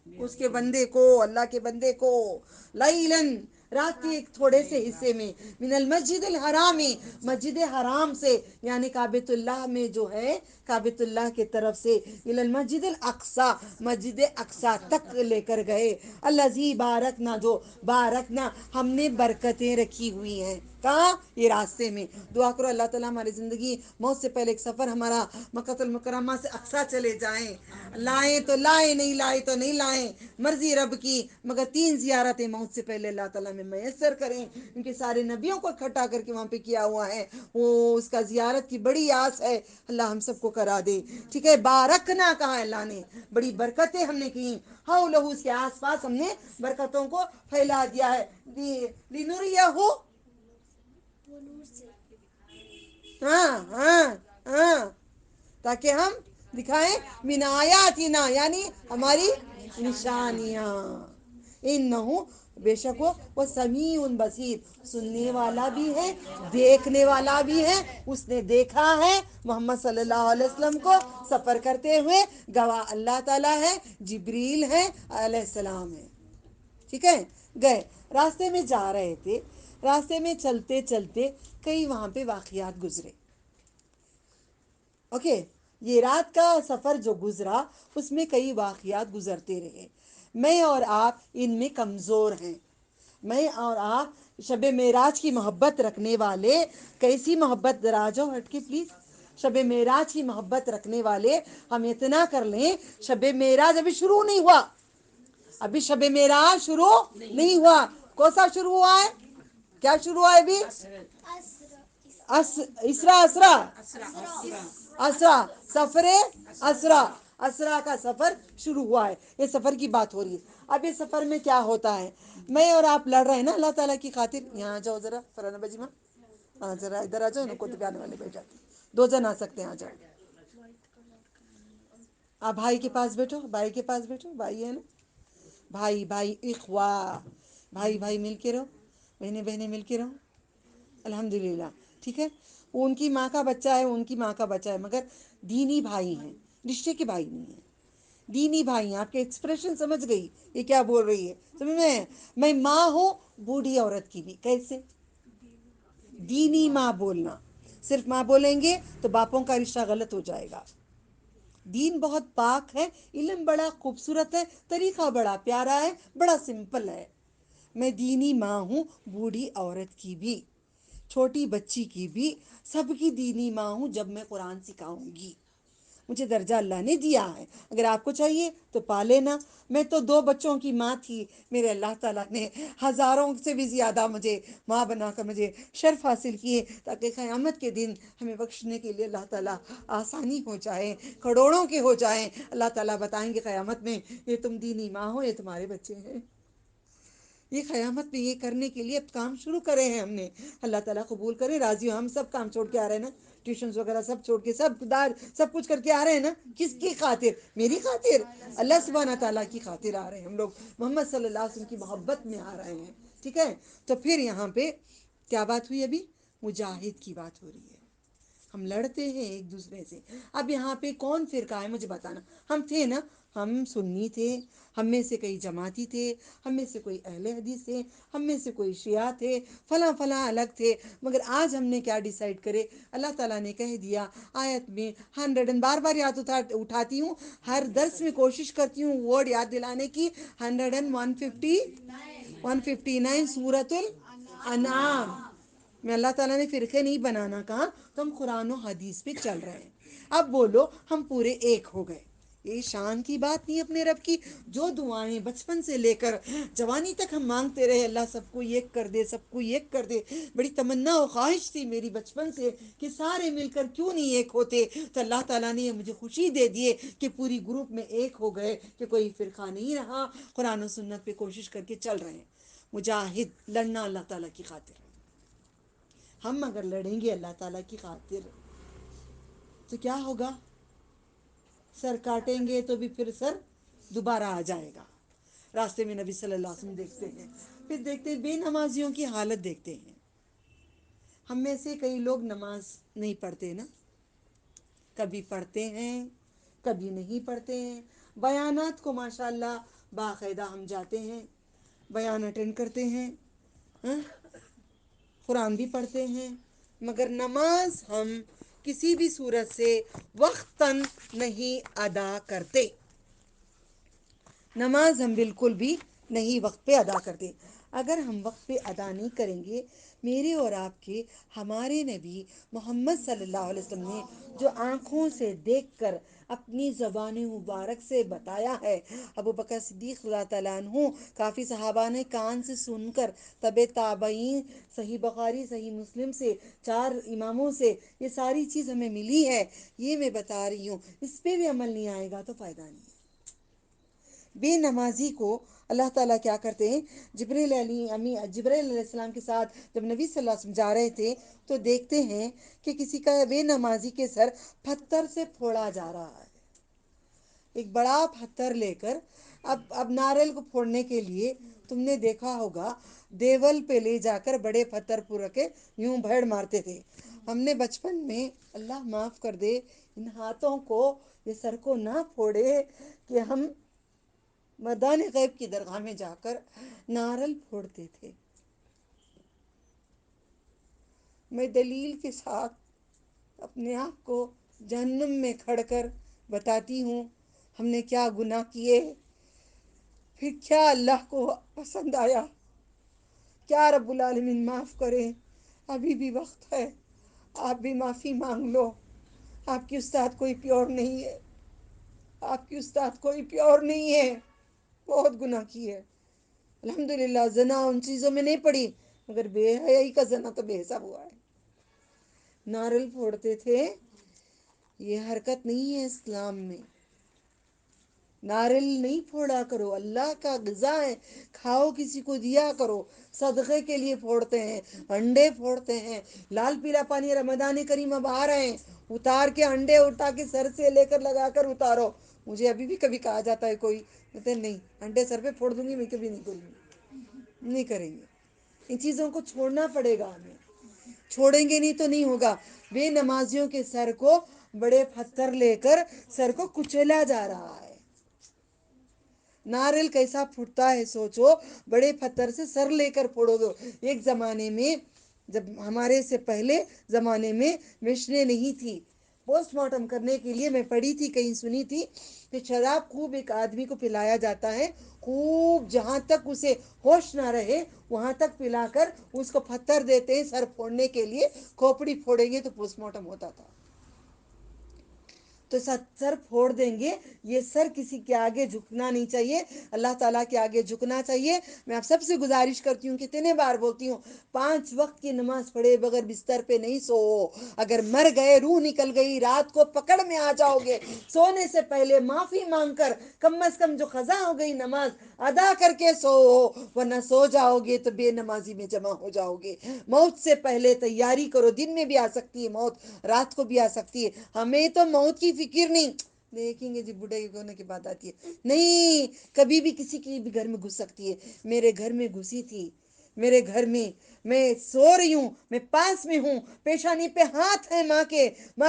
اس کے بندے کو، اللہ کے بندے کو، لیلن رات کے ایک تھوڑے سے حصے میں، من المسجد الحرام، مسجد حرام سے یعنی کعبۃ اللہ میں جو ہے، کعبۃ اللہ کے طرف سے، الی المسجد الاقصی، مسجد اقصی تک لے کر گئے. الذی بارکنا، جو بارکنا ہم نے برکتیں رکھی ہوئی ہیں. کہاں؟ یہ راستے میں. دعا کرو اللہ تعالیٰ ہماری زندگی موت سے پہلے ایک سفر ہمارا مکہ المکرمہ سے اقصی چلے جائیں. لائیں تو لائیں، نہیں لائیں تو نہیں لائیں، مرضی رب کی، مگر 3 زیارتیں موت سے پہلے اللہ تعالیٰ میں میسر کریں. کیونکہ سارے نبیوں کو اکٹھا کر کے وہاں پہ کیا ہوا ہے، وہ اس کا زیارت کی بڑی آس ہے. اللہ ہم سب کو کرا دے. ٹھیک ہے. بارکنا کہا اللہ نے، بڑی برکتیں ہم نے کی. حولہ، اس کے آس پاس ہم نے برکتوں کو پھیلا دیا ہے. لنریہ، ہاں ہاں ہاں، تاکہ ہم دکھائیں من آیاتنا، یعنی ہماری نشانیاں. انہو، بے شک وہ سمیع بصیر، سننے والا بھی ہے، دیکھنے والا بھی ہے. اس نے دیکھا ہے محمد صلی اللہ علیہ وسلم کو سفر کرتے ہوئے. گواہ اللہ تعالیٰ ہے، جبریل ہے، علیہ السلام ہے. ٹھیک ہے. گئے، راستے میں جا رہے تھے، راستے میں چلتے چلتے کئی وہاں پہ واقعات گزرے. اوکے. یہ رات کا سفر جو گزرا اس میں کئی واقعات گزرتے رہے. میں اور آپ ان میں کمزور ہیں. میں اور آپ شب معراج کی محبت رکھنے والے، کیسی محبت؟ دراجو ہٹ کے پلیز. شب معراج کی محبت رکھنے والے ہم اتنا کر لیں، شب معراج ابھی شروع نہیں ہوا، ابھی شب معراج شروع نہیں ہوا. کون سا شروع ہوا ہے؟ کیا شروع ہوا ہے ابھی؟ اسرا، اسرا، سفر اسرا، اسرا کا سفر شروع ہوا ہے. یہ سفر کی بات ہو رہی ہے. اب اس سفر میں کیا ہوتا ہے؟ میں اور آپ لڑ رہے ہیں نا اللہ تعالیٰ کی خاطر. یہاں جاؤ ذرا فرانہ بجیمہ، ہاں ذرا ادھر آ جاؤ نا، کو آنے والے بیٹھ جاتے، 2 جن آ سکتے ہیں. آ جاؤ، آپ بھائی کے پاس بیٹھو، بھائی کے پاس بیٹھو، بھائی ہے نا، بھائی بھائی اخوا، بھائی بھائی مل کے رہو، بہنیں بہنیں مل کے رہو. الحمدللہ. ٹھیک ہے. وہ ان کی ماں کا بچہ ہے، ان کی ماں کا بچہ ہے، مگر دینی بھائی ہیں، رشتے کے بھائی نہیں ہیں، دینی بھائی ہیں. آپ کے ایکسپریشن سمجھ گئی یہ کیا بول رہی ہے؟ سمجھ میں ماں ہوں بوڑھی عورت کی بھی. کیسے؟ دینی ماں بولنا. صرف ماں بولیں گے تو باپوں کا رشتہ غلط ہو جائے گا. دین بہت پاک ہے، علم بڑا خوبصورت ہے، طریقہ بڑا پیارا ہے، بڑا سمپل ہے. میں دینی ماں ہوں، بوڑھی عورت کی بھی، چھوٹی بچی کی بھی، سب کی دینی ماں ہوں. جب میں قرآن سکھاؤں گی، مجھے درجہ اللہ نے دیا ہے. اگر آپ کو چاہیے تو پا لینا. میں تو 2 بچوں کی ماں تھی، میرے اللہ تعالیٰ نے ہزاروں سے بھی زیادہ مجھے ماں بنا کر مجھے شرف حاصل کیے، تاکہ قیامت کے دن ہمیں بخشنے کے لیے اللہ تعالیٰ آسانی ہو جائے، کروڑوں کے ہو جائیں. اللہ تعالیٰ بتائیں گے قیامت میں، یہ تم دینی ماں ہو، یہ تمہارے بچے ہیں. یہ قیامت میں یہ کرنے کے لیے اب کام شروع کرے ہیں ہم نے. اللہ تعالیٰ قبول کرے. راضی ہو؟ ہم سب کام چھوڑ کے آ رہے ہیں نا، ٹیوشنز وغیرہ سب چھوڑ کے، سب کچھ کر کے آ رہے ہیں نا. کس کی خاطر؟ میری خاطر، اللہ سبحانہ تعالیٰ کی خاطر آ رہے ہیں ہم لوگ. محمد صلی اللہ علیہ وسلم کی محبت میں آ رہے ہیں. ٹھیک ہے. تو پھر یہاں پہ کیا بات ہوئی؟ ابھی مجاہد کی بات ہو رہی ہے. ہم لڑتے ہیں ایک دوسرے سے. اب یہاں پہ کون فرقہ ہے مجھے بتانا. ہم تھے نا، ہم سنی تھے، ہم میں سے کئی جماعتی تھے، ہم میں سے کوئی اہل حدیث تھے، ہم میں سے کوئی شیعہ تھے، فلاں فلاں الگ تھے. مگر آج ہم نے کیا ڈیسائیڈ کرے؟ اللہ تعالیٰ نے کہہ دیا آیت میں 100، بار بار یاد اٹھاتی ہوں، ہر درس میں کوشش کرتی ہوں ورڈ یاد دلانے کی. 159 سورۃ الانعام میں اللہ تعالیٰ نے فرقے نہیں بنانا کہا، تو ہم قرآن و حدیث پہ چل رہے ہیں. اب بولو ہم پورے ایک ہو گئے. یہ شان کی بات نہیں اپنے رب کی. جو دعائیں بچپن سے لے کر جوانی تک ہم مانگتے رہے، اللہ سب کو ایک کر دے، سب کو ایک کر دے. بڑی تمنا و خواہش تھی میری بچپن سے کہ سارے مل کر کیوں نہیں ایک ہوتے. تو اللہ تعالیٰ نے مجھے خوشی دے دیے کہ پوری گروپ میں ایک ہو گئے، کہ کوئی فرقہ نہیں رہا. قرآن و سنت پہ کوشش کر کے چل رہے ہیں. مجاہد، لڑنا اللہ تعالیٰ کی خاطر. ہم اگر لڑیں گے اللہ تعالیٰ کی خاطر تو کیا ہوگا؟ سر کاٹیں گے تو بھی پھر سر دوبارہ آ جائے گا. راستے میں نبی صلی اللہ علیہ وسلم دیکھتے ہیں، پھر دیکھتے ہیں بے نمازیوں کی حالت دیکھتے ہیں. ہم میں سے کئی لوگ نماز نہیں پڑھتے نا، کبھی پڑھتے ہیں کبھی نہیں پڑھتے ہیں. بیانات کو ماشاءاللہ باقاعدہ ہم جاتے ہیں, بیان اٹینڈ کرتے ہیں, قرآن بھی پڑھتے ہیں, مگر نماز ہم کسی بھی صورت سے وقتاً نہیں ادا کرتے. نماز ہم بالکل بھی نہیں وقت پہ ادا کرتے. اگر ہم وقت پہ ادا نہیں کریں گے, میرے اور آپ کے ہمارے نبی محمد صلی اللہ علیہ وسلم نے جو آنکھوں سے دیکھ کر اپنی زبان مبارک سے بتایا ہے, ابو بکر صدیق اللہ تعالیٰ عنہ, کافی صحابہ نے کان سے سن کر, تبع تابعین, صحیح بخاری صحیح مسلم سے, 4 اماموں سے یہ ساری چیز ہمیں ملی ہے. یہ میں بتا رہی ہوں, اس پہ بھی عمل نہیں آئے گا تو فائدہ نہیں ہے. بے نمازی کو اللہ تعالیٰ کیا کرتے ہیں, جبرائیل علیہ السلام کے ساتھ جب نبی صلی اللہ علیہ وسلم جا رہے تھے تو دیکھتے ہیں کہ کسی کا بے نمازی کے سر پتھر سے پھوڑا جا رہا ہے. ایک بڑا پتھر لے کر, اب ناریل کو پھوڑنے کے لیے تم نے دیکھا ہوگا دیول پہ لے جا کر بڑے پتھر پور کے یوں بھیڑ مارتے تھے. ہم نے بچپن میں, اللہ معاف کر دے, ان ہاتھوں کو, یہ سر کو نہ پھوڑے کہ ہم میدان غیب کی درگاہ میں جا کر ناریل پھوڑتے تھے. میں دلیل کے ساتھ اپنے آپ کو جہنم میں کھڑ کر بتاتی ہوں ہم نے کیا گناہ کیے, پھر کیا اللہ کو پسند آیا. کیا رب العالمین معاف کرے, ابھی بھی وقت ہے, آپ بھی معافی مانگ لو. آپ کی استاد کوئی پیور نہیں ہے, آپ کی استاد کوئی پیور نہیں ہے, بہت گناہ کی ہے. الحمدللہ زنا ان چیزوں میں نہیں پڑی, مگر بے حیائی کا زنا تو بے حساب ہوا ہے. ناریل پھوڑتے تھے, یہ حرکت نہیں ہے اسلام میں. ناریل نہیں پھوڑا کرو, اللہ کا غذا ہے, کھاؤ, کسی کو دیا کرو. صدقے کے لیے پھوڑتے ہیں, انڈے پھوڑتے ہیں. لال پیلا پانی رمضان کریم اب آ رہے ہیں, اتار کے انڈے اٹھا کے سر سے لے کر لگا کر اتارو. مجھے ابھی بھی کبھی کہا جاتا ہے کوئی, کہتے ہیں نہیں انڈے سر پہ پھوڑ دوں گی, میں کبھی نہیں کروں گی, نہیں کریں گے. ان چیزوں کو چھوڑنا پڑے گا ہمیں, چھوڑیں گے نہیں تو نہیں ہوگا. بے نمازیوں کے سر کو بڑے پتھر لے کر سر کو کچلا جا رہا ہے. ناریل کیسا پھوٹتا ہے سوچو, بڑے پتھر سے سر لے کر پھوڑو گے. ایک زمانے میں, جب ہمارے سے پہلے زمانے میں مشینیں نہیں تھی, پوسٹ مارٹم کرنے کے لیے میں پڑھی تھی, کہیں سنی تھی کہ شراب خوب ایک آدمی کو پلایا جاتا ہے, خوب جہاں تک اسے ہوش نہ رہے وہاں تک پلا کر اس کو پتھر دیتے ہیں سر پھوڑنے کے لیے. کھوپڑی پھوڑیں گے تو پوسٹ مارٹم ہوتا تھا. تو سر پھوڑ دیں گے. یہ سر کسی کے آگے جھکنا نہیں چاہیے, اللہ تعالیٰ کے آگے جھکنا چاہیے. میں آپ سب سے گزارش کرتی ہوں, کتنے بار بولتی ہوں, 5 وقت کی نماز پڑھے بغیر بستر پہ نہیں سو. اگر مر گئے, روح نکل گئی, رات کو پکڑ میں آ جاؤ گے, سونے سے پہلے معافی مانگ کر کم از کم جو قضا ہو گئی نماز ادا کر کے سو, ورنہ سو جاؤ گے تو بے نمازی میں جمع ہو جاؤ گے. موت سے پہلے تیاری کرو, دن میں بھی آ سکتی ہے موت, رات کو بھی آ سکتی ہے. ہمیں تو موت کی فکر نہیں, دیکھیں گے جی بوڑھے ہونے کی بات آتی ہے, نہیں, کبھی بھی کسی کے بھی گھر میں گھس سکتی ہے. میرے گھر میں گھسی تھی, میرے گھر میں سو رہی ہوں, میں پاس میں ہوں, پیشانی پہ ہاتھ ہے ماں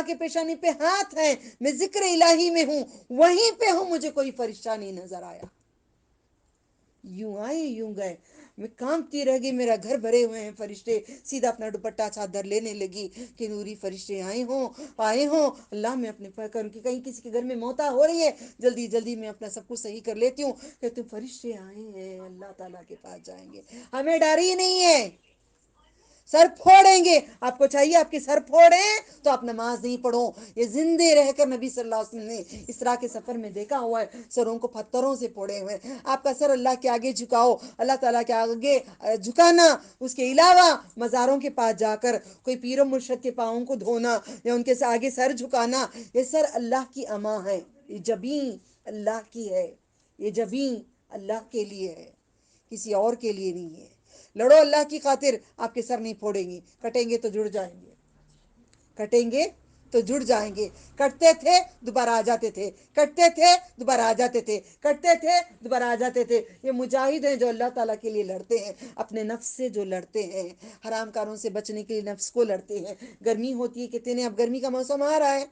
کے پیشانی پہ ہاتھ ہے, میں ذکر الہی میں ہوں, وہیں پہ ہوں, مجھے کوئی فرشتہ نہیں نظر آیا. یوں آئے یوں گئے, میں کانپتی رہ گئی. میرا گھر بھرے ہوئے ہیں فرشتے. سیدھا اپنا دوپٹہ چادر لینے لگی کہ نوری فرشتے آئے ہوں. اللہ میں اپنے کروں کہ کہیں کسی کے گھر میں موتا ہو رہی ہے, جلدی جلدی میں اپنا سب کچھ صحیح کر لیتی ہوں کہ تم فرشتے آئے ہیں, اللہ تعالیٰ کے پاس جائیں گے. ہمیں ڈر ہی نہیں ہے, سر پھوڑیں گے. آپ کو چاہیے آپ کے سر پھوڑیں تو آپ نماز نہیں پڑھو. یہ زندے رہ کر نبی صلی اللہ علیہ وسلم نے اسراء کے سفر میں دیکھا ہوا ہے, سروں کو پتھروں سے پھوڑے ہوئے. آپ کا سر اللہ کے آگے جھکاؤ, اللہ تعالیٰ کے آگے جھکانا. اس کے علاوہ مزاروں کے پاس جا کر کوئی پیر و مرشد کے پاؤں کو دھونا یا ان کے آگے سر جھکانا, یہ سر اللہ کی اما ہے, یہ جبین اللہ کی ہے, یہ جبین اللہ کے لیے ہے, کسی اور کے لیے نہیں ہے. لڑو اللہ کی خاطر, آپ کے سر نہیں پھوڑیں گے. کٹیں گے تو جڑ جائیں گے, کٹیں گے تو جڑ جائیں گے. کٹتے تھے دوبارہ آ جاتے تھے, کٹتے تھے دوبارہ آ جاتے تھے, کٹتے تھے دوبارہ آ جاتے تھے. یہ مجاہد ہیں جو اللہ تعالیٰ کے لیے لڑتے ہیں, اپنے نفس سے جو لڑتے ہیں, حرام کاروں سے بچنے کے لیے نفس کو لڑتے ہیں. گرمی ہوتی ہے, کہتے ہیں اب گرمی کا موسم آ رہا ہے,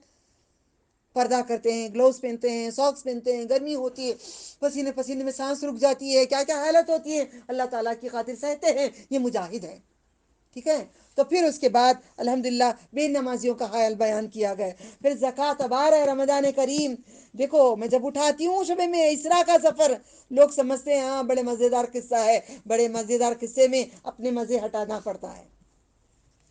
پردہ کرتے ہیں، گلوز پہنتے ہیں، ساکس پہنتے ہیں، گرمی ہوتی ہے، پسینے پسینے میں سانس رک جاتی ہے، کیا کیا حالت ہوتی ہے، اللہ تعالیٰ کی خاطر سہتے ہیں، یہ مجاہد ہے. ٹھیک ہے. تو پھر اس کے بعد الحمدللہ بے نمازیوں کا حال بیان کیا گیا. پھر زکوٰۃ اب آ رہا ہے رمضان کریم. دیکھو میں جب اٹھاتی ہوں شبے میں اسرا کا سفر، لوگ سمجھتے ہیں ہاں بڑے مزیدار قصہ ہے، بڑے مزیدار قصے میں اپنے مزے ہٹانا پڑتا ہے.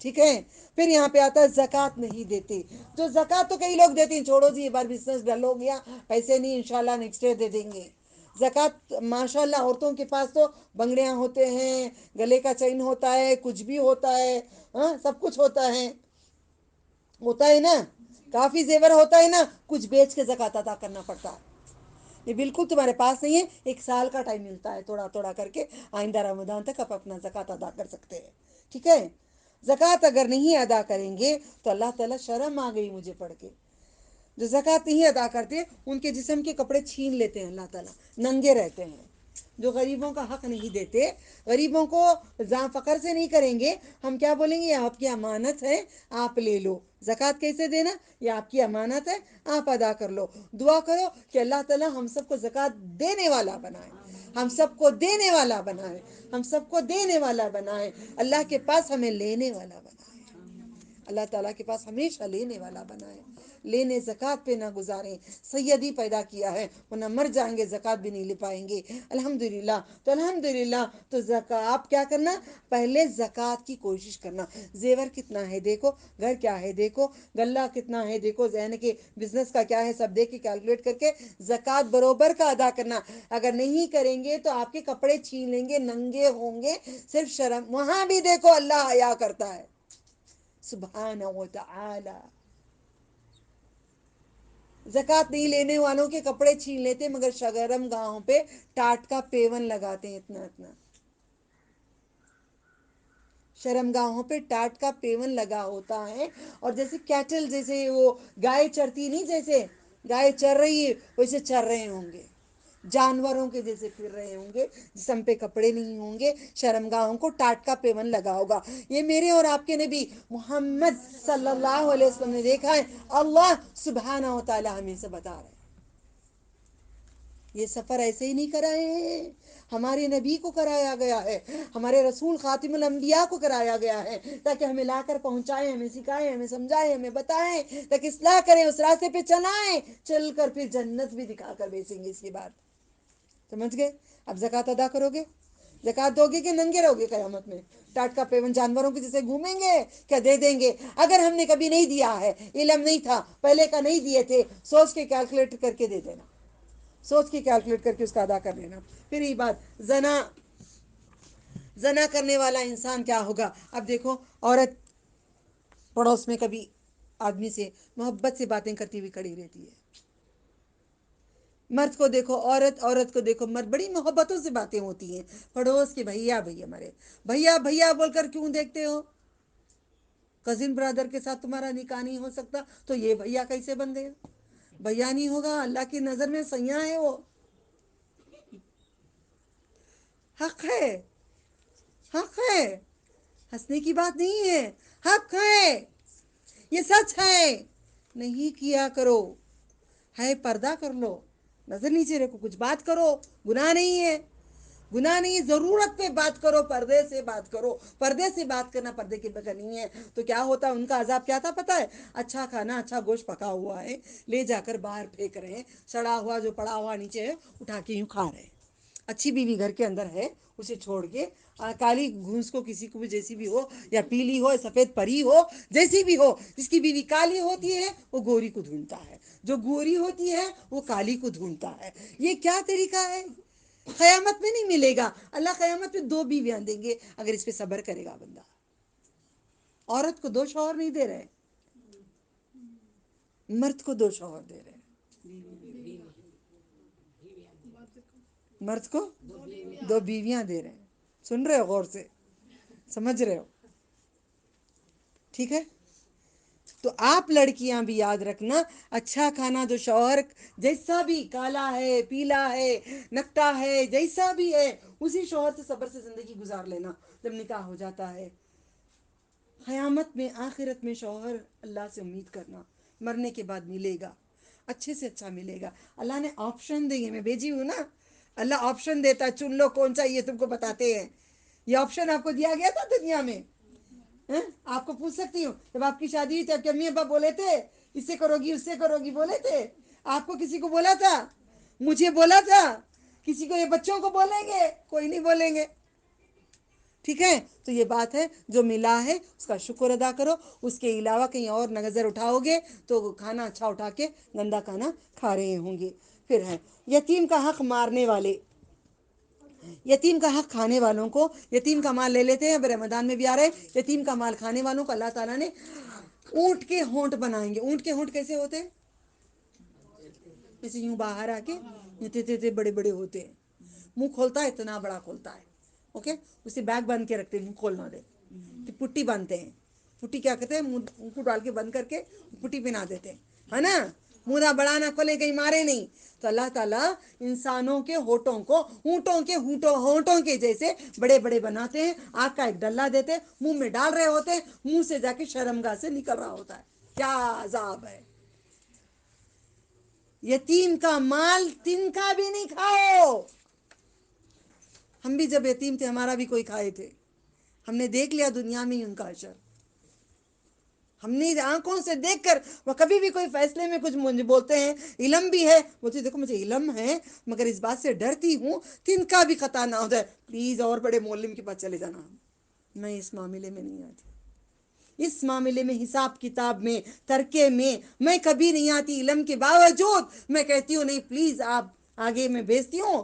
ٹھیک ہے. پھر یہاں پہ آتا ہے زکوٰۃ نہیں دیتے. جو زکوٰۃ تو کئی لوگ دیتے ہیں، چھوڑو جی یہ بار بزنس ڈل ہو گیا، پیسے نہیں، انشاءاللہ نیکسٹ ڈے دے دیں گے. زکوٰۃ ماشاء اللہ عورتوں کے پاس تو بنگڑیاں ہوتے ہیں، گلے کا چین ہوتا ہے، کچھ بھی ہوتا ہے، ہاں سب کچھ ہوتا ہے نا، کافی زیور ہوتا ہے نا، کچھ بیچ کے زکوٰۃ ادا کرنا پڑتا ہے. یہ بالکل تمہارے پاس نہیں ہے، 1 سال کا ٹائم ملتا ہے، تھوڑا تھوڑا کر کے آئندہ رمضان تک آپ اپنا زکوٰۃ ادا کر سکتے ہیں. ٹھیک ہے. زکوٰۃ اگر نہیں ادا کریں گے تو اللہ تعالیٰ شرم آ گئی مجھے پڑھ کے. جو زکوٰۃ نہیں ادا کرتے ان کے جسم کے کپڑے چھین لیتے ہیں اللہ تعالیٰ، ننگے رہتے ہیں. جو غریبوں کا حق نہیں دیتے، غریبوں کو فقر سے نہیں کریں گے، ہم کیا بولیں گے؟ یہ آپ کی امانت ہے، آپ لے لو. زکوٰۃ کیسے دینا؟ یہ آپ کی امانت ہے، آپ ادا کر لو. دعا کرو کہ اللہ تعالیٰ ہم سب کو زکوٰۃ دینے والا بنائے، ہم سب کو دینے والا بنائے، ہم سب کو دینے والا بنائے. اللہ کے پاس ہمیں لینے والا بنائے، اللہ تعالیٰ کے پاس ہمیشہ لینے والا بنائے. لینے زکوٰۃ پہ نہ گزاریں. سیدی پیدا کیا ہے، ورنہ مر جائیں گے، زکوٰۃ بھی نہیں لے پائیں گے. الحمدللہ. تو الحمدللہ تو آپ کیا کرنا؟ پہلے زکوٰۃ کی کوشش کرنا. زیور کتنا ہے دیکھو، گھر کیا ہے دیکھو، غلہ کتنا ہے دیکھو، ذہن کے بزنس کا کیا ہے سب دیکھ کے کیلکولیٹ کر کے زکوٰۃ بروبر کا ادا کرنا. اگر نہیں کریں گے تو آپ کے کپڑے چھین لیں گے، ننگے ہوں گے. صرف شرم. وہاں بھی دیکھو اللہ حیا کرتا ہے سبحانہ و تعالی. زکوٰۃ نہیں لینے والوں کے کپڑے چھین لیتے، مگر شرم گاہوں پہ ٹاٹ کا پیون لگاتے ہیں. اتنا اتنا شرم گاہوں پہ ٹاٹ کا پیون لگا ہوتا ہے. اور جیسے کیٹل، جیسے وہ گائے چرتی نہیں، جیسے گائے چر رہی ہے ویسے چر رہے ہوں گے، جانوروں کے جیسے پھر رہے ہوں گے، جسم پہ کپڑے نہیں ہوں گے، شرم گاہوں کو ٹاٹ کا پیون لگا ہوگا. یہ میرے اور آپ کے نبی محمد صلی اللہ علیہ وسلم نے دیکھا ہے. اللہ سبحانہ و تعالی ہمیں سے بتا رہے ہیں. یہ سفر ایسے ہی نہیں کرائے ہیں، ہمارے نبی کو کرایا گیا ہے، ہمارے رسول خاتم الانبیاء کو کرایا گیا ہے، تاکہ ہمیں لا کر پہنچائیں، ہمیں سکھائیں، ہمیں سمجھائیں، ہمیں بتائیں، تاکہ اصلاح کریں، اس راستے پہ چلائیں، چل کر پھر جنت بھی دکھا کر بیچیں گے. اس کے بعد سمجھ گئے؟ اب زکوٰۃ ادا کرو گے، زکوٰۃ دو گے کہ ننگے رہو گے قیامت میں؟ ٹاٹ کا پیون جانوروں کے جیسے گھومیں گے کیا دے دیں گے؟ اگر ہم نے کبھی نہیں دیا ہے، علم نہیں تھا، پہلے کا نہیں دیے تھے، سوچ کے کیلکولیٹ کر کے دے دینا، سوچ کے کیلکولیٹ کر کے اس کا ادا کر لینا. پھر یہ بات زنا کرنے والا انسان کیا ہوگا؟ اب دیکھو، عورت پڑوس میں کبھی آدمی سے محبت سے باتیں کرتی ہوئی کھڑی رہتی ہے. مرد کو دیکھو، عورت کو دیکھو، مرد بڑی محبتوں سے باتیں ہوتی ہیں پڑوس کے. بھیا بھیا ہمارے بھیا بھیا بول کر کیوں دیکھتے ہو؟ کزن برادر کے ساتھ تمہارا نکاح نہیں ہو سکتا تو یہ بھیا کیسے بن گئے؟ بھیا نہیں ہوگا، اللہ کی نظر میں سیاں ہے وہ. حق ہے، حق ہے، ہنسنے کی بات نہیں ہے، حق ہے، یہ سچ ہے. نہیں کیا کرو، ہے پردہ کر لو، نظر نیچے رکھو، کچھ بات کرو، گناہ نہیں ہے، گناہ نہیں. ضرورت پہ بات کرو، پردے سے بات کرو. پردے سے بات کرنا پردے کے بغیر نہیں ہے. تو کیا ہوتا ہے ان کا عذاب کیا تھا پتہ ہے؟ اچھا کھانا، اچھا گوشت پکا ہوا ہے، لے جا کر باہر پھینک رہے ہیں، سڑا ہوا جو پڑا ہوا نیچے ہے اٹھا کے یوں کھا رہے ہیں. اچھی بیوی گھر کے اندر ہے، اسے چھوڑ کے کالی گھونس کو کسی کو بھی جیسی بھی ہو، یا پیلی ہو، سفید پری ہو، جیسی بھی ہو، جس کی بیوی کالی ہوتی ہے وہ گوری کو ڈھونڈتا ہے، جو گوری ہوتی ہے وہ کالی کو ڈھونڈتا ہے. یہ کیا طریقہ ہے؟ قیامت میں نہیں ملے گا. اللہ قیامت میں 2 بیویاں دیں گے اگر اس پہ صبر کرے گا بندہ. عورت کو 2 شوہر نہیں دے رہے، مرد کو 2 شوہر دے رہے ہیں. مرد کو 2 بیویاں دے رہے ہیں. سن رہے ہو؟ غور سے سمجھ رہے ہو؟ ٹھیک ہے. تو آپ لڑکیاں بھی یاد رکھنا، اچھا کھانا جو شوہر جیسا بھی، کالا ہے، پیلا ہے، نکٹا ہے، جیسا بھی ہے، اسی شوہر سے صبر سے زندگی گزار لینا جب نکاح ہو جاتا ہے. قیامت میں، آخرت میں شوہر اللہ سے امید کرنا، مرنے کے بعد ملے گا. اچھے سے اچھا ملے گا. اللہ نے آپشن دیے, میں بھیجی ہوں نا, اللہ آپشن دیتا ہے, چن لو کون سا, یہ تم کو بتاتے ہیں. یہ آپشن آپ کو دیا گیا تھا دنیا میں. آپ کو پوچھ سکتی ہوں, جب آپ کی شادی ہوئی تھی آپ کے امی ابا بولے تھے اس سے کرو گی اس سے کرو گی, بولے تھے؟ آپ کو کسی کو بولا تھا؟ مجھے بولا تھا؟ کسی کو یہ بچوں کو بولیں گے؟ کوئی نہیں بولیں گے. ٹھیک ہے, تو یہ بات ہے, جو ملا ہے اس کا شکر ادا کرو. اس کے علاوہ کہیں اور نظر اٹھاؤ گے تو کھانا اچھا اٹھا کے گندا کھانا کھا رہے ہوں گے. پھر ہے یتیم کا حق مارنے والے. یتیم کا حق کھانے والوں کو, یتیم کا مال لے لیتے ہیں. اب رمضان میں بھی آ رہے ہیں, یتیم کا مال کھانے والوں کو اللہ تعالیٰ نے اونٹ کے ہونٹ بنائیں گے. اونٹ کے ہونٹ کیسے ہوتے ہیں؟ جیسے یوں باہر آ کے اتنے بڑے بڑے ہوتے ہیں, منہ کھولتا ہے اتنا بڑا کھولتا ہے. اوکے, اسے بیگ باندھ کے رکھتے ہیں, منہ کھولنا دے, پٹی باندھتے ہیں. پٹی کیا کہتے ہیں, منہ کو ڈال کے بند کر کے پٹی پہنا دیتے ہیں, ہے نا, منہ نہ بڑا نہ کھولے کہیں مارے نہیں. تو اللہ تعالیٰ انسانوں کے ہونٹوں کو اونٹوں کے ہونٹوں کے جیسے بڑے بڑے بناتے ہیں. آگ کا ایک ڈلہ دیتے, منہ میں ڈال رہے ہوتے ہیں, منہ سے جا کے شرمگاہ سے نکل رہا ہوتا ہے. کیا عذاب ہے. یتیم کا مال تنکا بھی نہیں کھاؤ. ہم بھی جب یتیم تھے ہمارا بھی کوئی کھائے تھے, ہم نے دیکھ لیا دنیا میں ہی ان کا اشر. ہم نے آنکھوں سے دیکھ کر, وہ کبھی بھی کوئی فیصلے میں کچھ مجھے بولتے ہیں علم بھی ہے, بولتے دیکھو مجھے علم ہے مگر اس بات سے ڈرتی ہوں تن کا بھی خطا نہ ہو جائے, پلیز اور بڑے معلم کے پاس چلے جانا. میں اس معاملے میں نہیں آتی, اس معاملے میں حساب کتاب میں ترکے میں کبھی نہیں آتی. علم کے باوجود میں کہتی ہوں نہیں پلیز آپ آگے, میں بھیجتی ہوں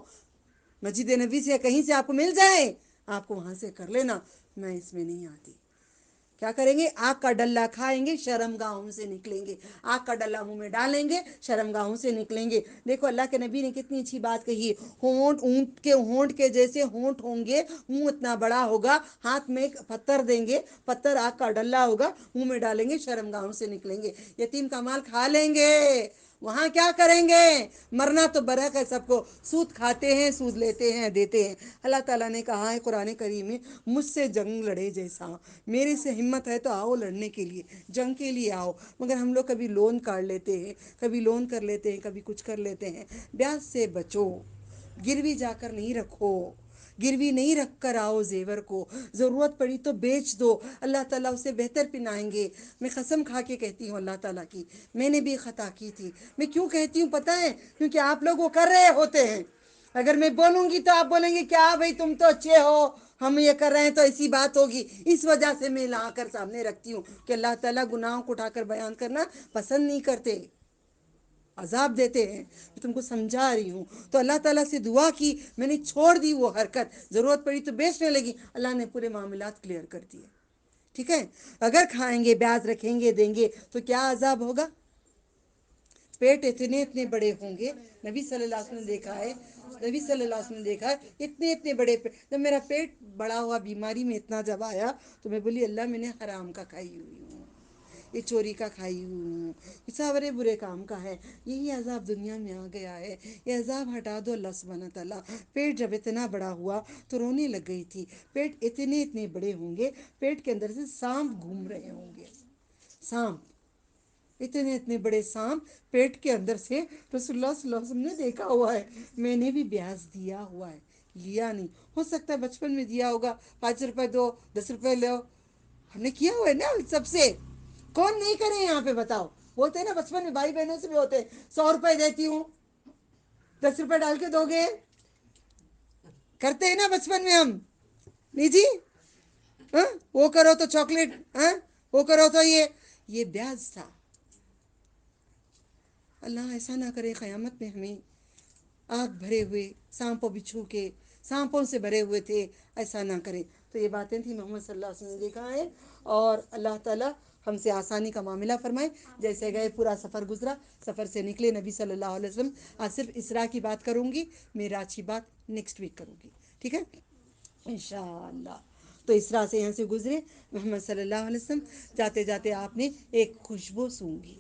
مسجد نبی سے کہیں سے آپ کو مل جائے آپ کو وہاں سے کر لینا. میں اس میں نہیں آتی. کیا کریں گے, آگ کا ڈلہ کھائیں گے, شرم گاہوں سے نکلیں گے. آگ کا ڈلہ منہ میں ڈالیں گے, شرم گاہوں سے نکلیں گے. دیکھو اللہ کے نبی نے کتنی اچھی بات کہی ہے, ہونٹ اونٹ کے ہونٹ کے جیسے ہونٹ ہوں گے, منہ اتنا بڑا ہوگا, ہاتھ میں پتھر دیں گے, پتھر آگ کا ڈلہ ہوگا, منہ میں ڈالیں گے, شرم گاہوں سے نکلیں گے. یتیم کا مال کھا لیں گے, وہاں کیا کریں گے؟ مرنا تو برحق ہے سب کو, سود کھاتے ہیں, سود لیتے ہیں, دیتے ہیں. اللہ تعالیٰ نے کہا ہے قرآن کریم میں, مجھ سے جنگ لڑے جیسا, میرے سے ہمت ہے تو آؤ لڑنے کے لیے, جنگ کے لیے آؤ. مگر ہم لوگ کبھی لون کاٹ لیتے ہیں, کبھی لون کر لیتے ہیں, کبھی کچھ کر لیتے ہیں. بیاج سے بچو, گروی جا کر نہیں رکھو, گروی نہیں رکھ کر آؤ زیور کو, ضرورت پڑی تو بیچ دو, اللہ تعالیٰ اسے بہتر پنائیں گے. میں قسم کھا کے کہتی ہوں اللہ تعالیٰ کی, میں نے بھی خطا کی تھی. میں کیوں کہتی ہوں پتہ ہے, کیونکہ آپ لوگ وہ کر رہے ہوتے ہیں. اگر میں بولوں گی تو آپ بولیں گے کیا بھائی تم تو اچھے ہو, ہم یہ کر رہے ہیں تو ایسی بات ہوگی. اس وجہ سے میں لا کر سامنے رکھتی ہوں کہ اللہ تعالیٰ گناہوں کو اٹھا کر بیان کرنا پسند نہیں کرتے, عذاب دیتے ہیں. میں تم کو سمجھا رہی ہوں. تو اللہ تعالیٰ سے دعا کی, میں نے چھوڑ دی وہ حرکت, ضرورت پڑی تو بیچنے لگی, اللہ نے پورے معاملات کلیئر کر دیے. ٹھیک ہے, اگر کھائیں گے, بیاج رکھیں گے, دیں گے تو کیا عذاب ہوگا؟ پیٹ اتنے اتنے بڑے ہوں گے. نبی صلی اللہ علیہ وسلم نے دیکھا ہے, نبی صلی اللہ علیہ وسلم نے دیکھا ہے اتنے اتنے بڑے پیٹ. جب میرا پیٹ بڑا ہوا, بیماری میں اتنا جب آیا تو میں بولی اللہ میں نے حرام کا کھائی ہوئی ہوں, یہ چوری کا کھائی ہوئی ہوں, یہ سارے برے کام کا ہے. یہی عذاب دنیا میں آ گیا ہے, یہ عذاب ہٹا دو اللہ سبحانہ تعالیٰ. پیٹ جب اتنا بڑا ہوا تو رونے لگ گئی تھی. پیٹ اتنے اتنے بڑے ہوں گے, پیٹ کے اندر سے سانپ گھوم رہے ہوں گے, سانپ, اتنے اتنے بڑے سانپ پیٹ کے اندر سے. رسول اللہ صلی اللہ علیہ وسلم نے دیکھا ہوا ہے. میں نے بھی بیاج دیا ہوا ہے, لیا نہیں. ہو سکتا ہے بچپن میں دیا ہوگا, 5 روپے دو, 10 روپے لو, ہم نے کیا ہوا ہے نا سب سے. کون نہیں کرے یہاں پہ بتاؤ؟ ہوتے ہیں نا بچپن میں, بھائی بہنوں سے بھی ہوتے ہیں, 100 روپے دیتی ہوں, 10 روپے ڈال کے دو گے, کرتے ہیں نا بچپن میں ہم. نہیں جی, وہ کرو تو چاکلیٹ, وہ کرو تو یہ بیاج تھا. اللہ ایسا نہ کرے قیامت میں ہمیں آگ بھرے ہوئے, سانپوں بچھو کے, سانپوں سے بھرے ہوئے تھے, ایسا نہ کرے. تو یہ باتیں تھیں محمد صلی اللہ علیہ وسلم نے دیکھا ہے. اور اللہ تعالیٰ ہم سے آسانی کا معاملہ فرمائے. جیسے گئے پورا سفر گزرا, سفر سے نکلے نبی صلی اللہ علیہ وسلم. آج صرف اسراء کی بات کروں گی, معراج کی بات نیکسٹ ویک کروں گی, ٹھیک ہے انشاءاللہ. تو اسراء سے یہاں سے گزرے محمد صلی اللہ علیہ وسلم. جاتے جاتے آپ نے ایک خوشبو سونگھی.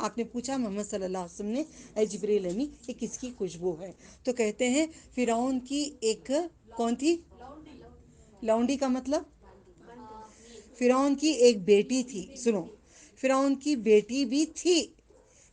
آپ نے پوچھا محمد صلی اللہ علیہ وسلم نے, اے جبریل امی یہ کس کی خوشبو ہے؟ تو کہتے ہیں فرعون کی ایک, کون تھی لونڈی, کا مطلب فرعون کی ایک بیٹی تھی. سنو, فرعون کی بیٹی بھی تھی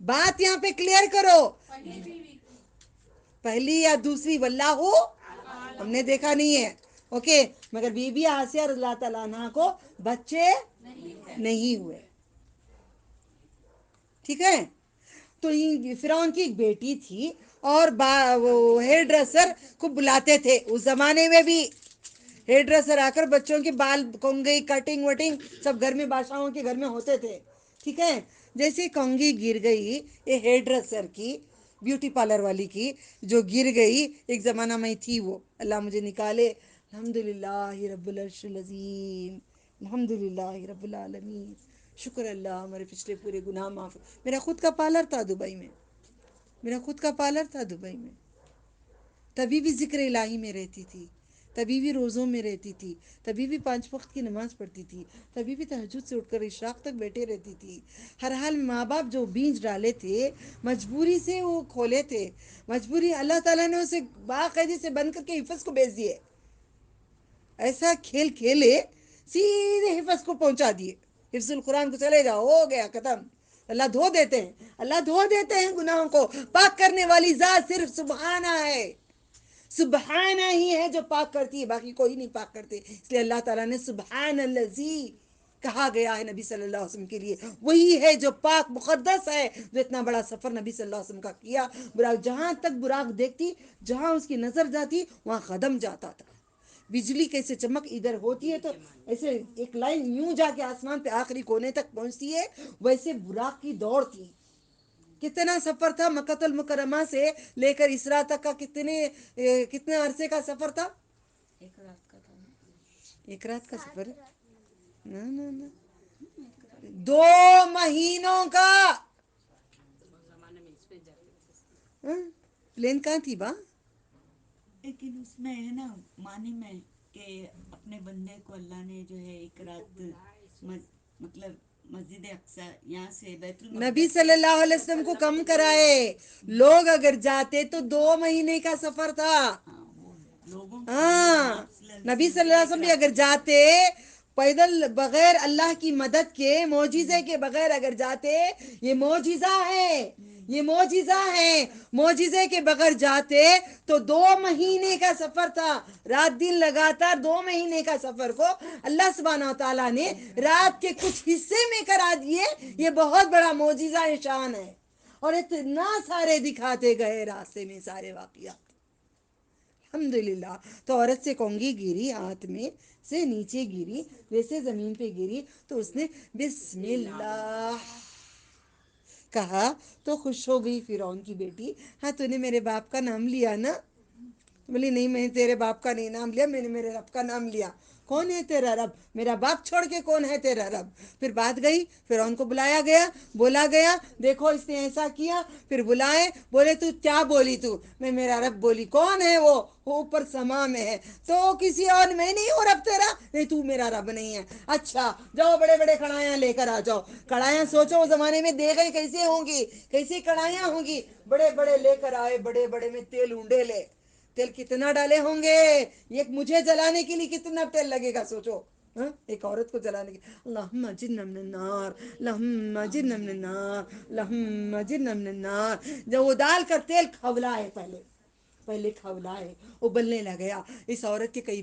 بات یہاں پہ کلیئر کرو، پہلی یا دوسری واللہ ہو ہم نے دیکھا نہیں ہے، اوکے، مگر بی بی آسیہ رضی اللہ تعالیٰ عنہ کو بچے نہیں ہوئے، ٹھیک ہے؟ تو فرعون کی ایک بیٹی تھی اور وہ ہیئر ڈریسر کو بلاتے تھے اس زمانے میں بھی، ہیئر ڈریسر آ کر بچوں کے بال کنگھی کٹنگ وٹنگ سب گھر میں بادشاہوں کے گھر میں ہوتے تھے، ٹھیک ہے؟ جیسے کنگھی گر گئی یہ ہیئر ڈریسر کی، بیوٹی پارلر والی کی جو گر گئی، ایک زمانہ میں تھی وہ، اللہ مجھے نکالے، الحمدللہ رب العرش العظیم، الحمدللہ رب العالمین، شکر اللہ ہمارے پچھلے پورے گناہ معاف۔ میرا خود کا پارلر تھا دبئی میں، میرا خود کا پارلر تھا دبئی میں، تبھی بھی ذکر الہی میں رہتی تھی، تبھی بھی روزوں میں رہتی تھی، تبھی بھی 5 وقت کی نماز پڑھتی تھی، تبھی بھی تہجد سے اٹھ کر اشراق تک بیٹھے رہتی تھی، ہر حال ماں باپ جو بیج ڈالے تھے مجبوری سے وہ کھولے تھے، مجبوری اللہ تعالیٰ نے اسے باقاعدے سے بند کر کے حفظ کو بھیج دیے، ایسا کھیل کھیلے سیدھے حفظ کو پہنچا دیے، حفظ القرآن کو چلے جاؤ ہو گیا ختم، اللہ دھو دیتے ہیں، اللہ دھو دیتے ہیں گناہوں کو، پاک کرنے والی ذات صرف سبحانہ ہے، سبحانہ ہی ہے جو پاک کرتی ہے، باقی کوئی نہیں پاک کرتے، اس لیے اللہ تعالیٰ نے سبحان الذی کہا گیا ہے نبی صلی اللہ علیہ وسلم کے لیے، وہی ہے جو پاک مقدس ہے، جو اتنا بڑا سفر نبی صلی اللہ علیہ وسلم کا کیا، براق جہاں تک براق دیکھتی، جہاں اس کی نظر جاتی وہاں قدم جاتا تھا، بجلی کیسے چمک ادھر ہوتی ہے تو ایسے ایک لائن یوں جا کے آسمان پہ آخری کونے تک پہنچتی ہے، ویسے براق کی دوڑ تھی، کتنا سفر تھا مکہ المکرمہ سے لے کر اسرا تک کا، کتنے عرصے کا سفر تھا؟ ایک رات کا تھا، ایک رات کا سفر ہے نا 2 مہینوں کا، پلین کہاں تھی با؟ لیکن اس میں ہے نا معنی میں کہ اپنے بندے کو اللہ نے جو ہے ایک رات مطلب مسجد اقصی یہاں سے بیت المقدس نبی صلی اللہ علیہ وسلم کو کم کرائے، لوگ اگر جاتے تو 2 مہینے کا سفر تھا، وہ لوگوں کا ہے لیکن ہاں، آپ صلی اللہ علیہ نبی وسلم صلی کے اللہ لیے علیہ ایک وسلم بھی رات اگر کا جاتے پیدل بغیر اللہ کی مدد کے معجزے کے بغیر اگر جاتے، یہ معجزہ ہے، یہ معجزہ ہے، معجزے کے بغیر جاتے تو 2 مہینے کا سفر تھا، رات دن لگاتار 2 مہینے کا سفر کو اللہ سبحانہ و تعالیٰ نے رات کے کچھ حصے میں کرا دیے، یہ بہت بڑا معجزہ شان ہے، اور اتنا سارے دکھاتے گئے راستے میں سارے واقعات، الحمدللہ۔ تو عورت سے کنگھی گری، ہاتھ میں سے نیچے گری، ویسے زمین پہ گری تو اس نے بسم اللہ کہا تو خوش ہو گئی فرعون کی بیٹی، ہاں تو نے میرے باپ کا نام لیا نا؟ بولی نہیں میں نے تیرے باپ کا نہیں نام لیا، میں نے میرے رب کا نام لیا، کون ہے تیرا رب؟ میرا باپ چھوڑ کے کون ہے تیرا رب؟ پھر بات گئی، فرعون کو بلایا گیا، بولا گیا دیکھو اس نے ایسا کیا، پھر بلائے، بولے تو کیا بولی تو؟ میں میرا رب بولی، کون ہے وہ اوپر سما میں ہے، تو کسی اور میں نہیں ہوں رب تیرا؟ نہیں تو میرا رب نہیں ہے، اچھا جاؤ بڑے بڑے کڑھائیاں لے کر آ جاؤ، کڑھائیاں سوچو اس زمانے میں دیکھیں کیسے ہوں گی، کیسی کڑھائیاں ہوں گی، بڑے بڑے لے کر آئے، بڑے بڑے میں تیل اونڈے لے، تیل کتنا ڈالے ہوں گے، یہ مجھے جلانے کے لیے کتنا تیل لگے گا سوچو، ایک عورت کو جلانے کی، اللہم اجرنا من النار، اللہم اجرنا من النار، اللہم اجرنا من النار، جب وہ ڈال کر تیل کھولائے، پہلے کھولائے، ابلنے لگیا، اس عورت کے کئی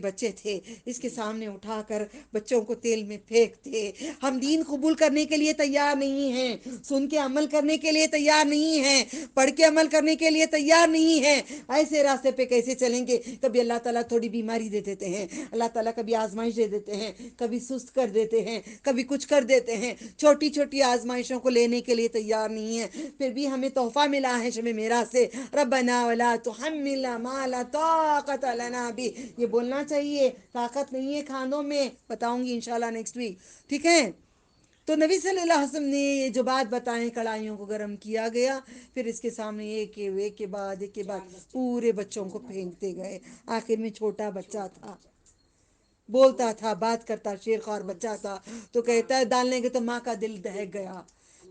بچے تھے، اس کے سامنے اٹھا کر بچوں کو تیل میں پھینکتے، ہم دین قبول کرنے کے لیے تیار نہیں ہیں، سن کے عمل کرنے کے لیے تیار نہیں ہیں، پڑھ کے عمل کرنے کے لیے تیار نہیں ہیں، ایسے راستے پہ کیسے چلیں گے؟ کبھی اللہ تعالیٰ تھوڑی بیماری دے دیتے ہیں، اللہ تعالیٰ کبھی آزمائش دے دیتے ہیں، کبھی سست کر دیتے ہیں، کبھی کچھ کر دیتے ہیں، چھوٹی چھوٹی آزمائشوں کو لینے کے لیے تیار نہیں ہیں، پھر بھی ہمیں تحفہ ملا ہے شب میراث سے، ربنا ولا تحملنا ما لا طاقت لنا بھی، یہ بولنا چاہیے، طاقت نہیں ہے کھانوں میں، بتاؤں گی انشاءاللہ نیکسٹ ویک، ٹھیک ہے؟ تو نبی صلی اللہ علیہ وسلم نے یہ جو بات بتائیں، کڑھائیوں کو گرم کیا گیا، پھر اس کے سامنے ایک کے بعد پورے بچوں کو پھینکتے گئے، آخر میں چھوٹا بچہ تھا، بولتا تھا، بات کرتا، شیر خوار بچہ تھا، تو کہتا ہے ڈالنے کے تو ماں کا دل دہک گیا،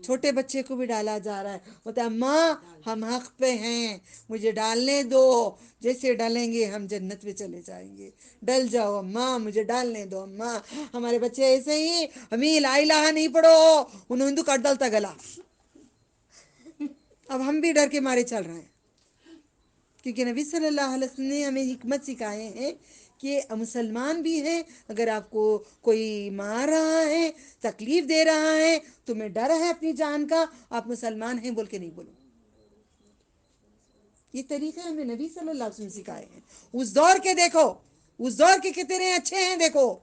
چھوٹے بچے کو بھی ڈالا جا رہا ہے، بولتا ہے اماں ہم حق پہ ہیں، مجھے ڈالنے دو، جیسے ڈالیں گے ہم جنت میں چلے جائیں گے، ڈل جاؤ اماں، مجھے ڈالنے دو اماں۔ ہمارے بچے ایسے ہی، امی لا الہ نہیں پڑھو، انہوں ہندو کٹ ڈالتا گلا۔ اب ہم بھی ڈر کے مارے چل رہے ہیں، کیونکہ نبی صلی اللہ علیہ وسلم نے ہمیں حکمت سکھائے ہیں کہ مسلمان بھی ہیں، اگر آپ کو کوئی مار رہا ہے، تکلیف دے رہا ہے، تمہیں ڈر ہے اپنی جان کا، آپ مسلمان ہیں بول کے نہیں بولو۔ یہ طریقے ہمیں نبی صلی اللہ علیہ وسلم سکھائے ہیں۔ اس دور کے دیکھو، اس دور کے کتنے اچھے ہیں، دیکھو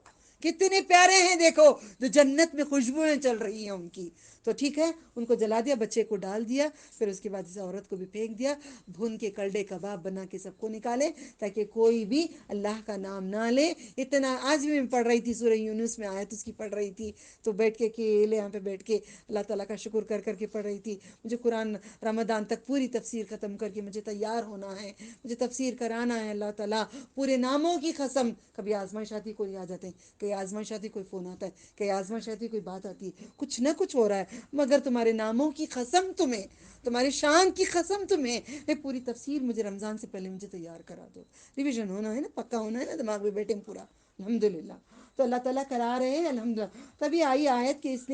کتنے پیارے ہیں، دیکھو جو جنت میں خوشبوئیں چل رہی ہیں ان کی۔ تو ٹھیک ہے، ان کو جلا دیا، بچے کو ڈال دیا، پھر اس کے بعد اس عورت کو بھی پھینک دیا، بھون کے کلڈے کباب بنا کے سب کو نکالے تاکہ کوئی بھی اللہ کا نام نہ لے۔ اتنا آج بھی میں پڑھ رہی تھی سورہ یونس میں، آیت اس کی پڑھ رہی تھی، تو بیٹھ کے اکیلے یہاں پہ بیٹھ کے اللہ تعالیٰ کا شکر کر کر کے پڑھ رہی تھی۔ مجھے قرآن رمضان تک پوری تفسیر ختم کر کے مجھے تیار ہونا ہے، مجھے تفسیر کرانا ہے۔ اللہ تعالیٰ پورے ناموں کی قسم، کبھی آزمائش آتی کوئی آ جاتے ہیں، کہیں آزمائش آتی کوئی فون آتا ہے، کہیں آزمائش آتی کوئی بات آتی ہے، کچھ نہ کچھ ہو رہا ہے، مگر تمہارے ناموں کی قسم تمہیں، تمہاری شان کی قسم تمہیں، یہ پوری تفسیر مجھے رمضان سے پہلے مجھے تیار کرا دو۔ ریویژن ہونا ہے نا، پکا ہونا ہے نا، دماغ میں بیٹھے پورا، الحمدللہ۔ تو اللہ تعالیٰ کرا رہے ہیں الحمدللہ۔ تبھی آئی آیت کہ اس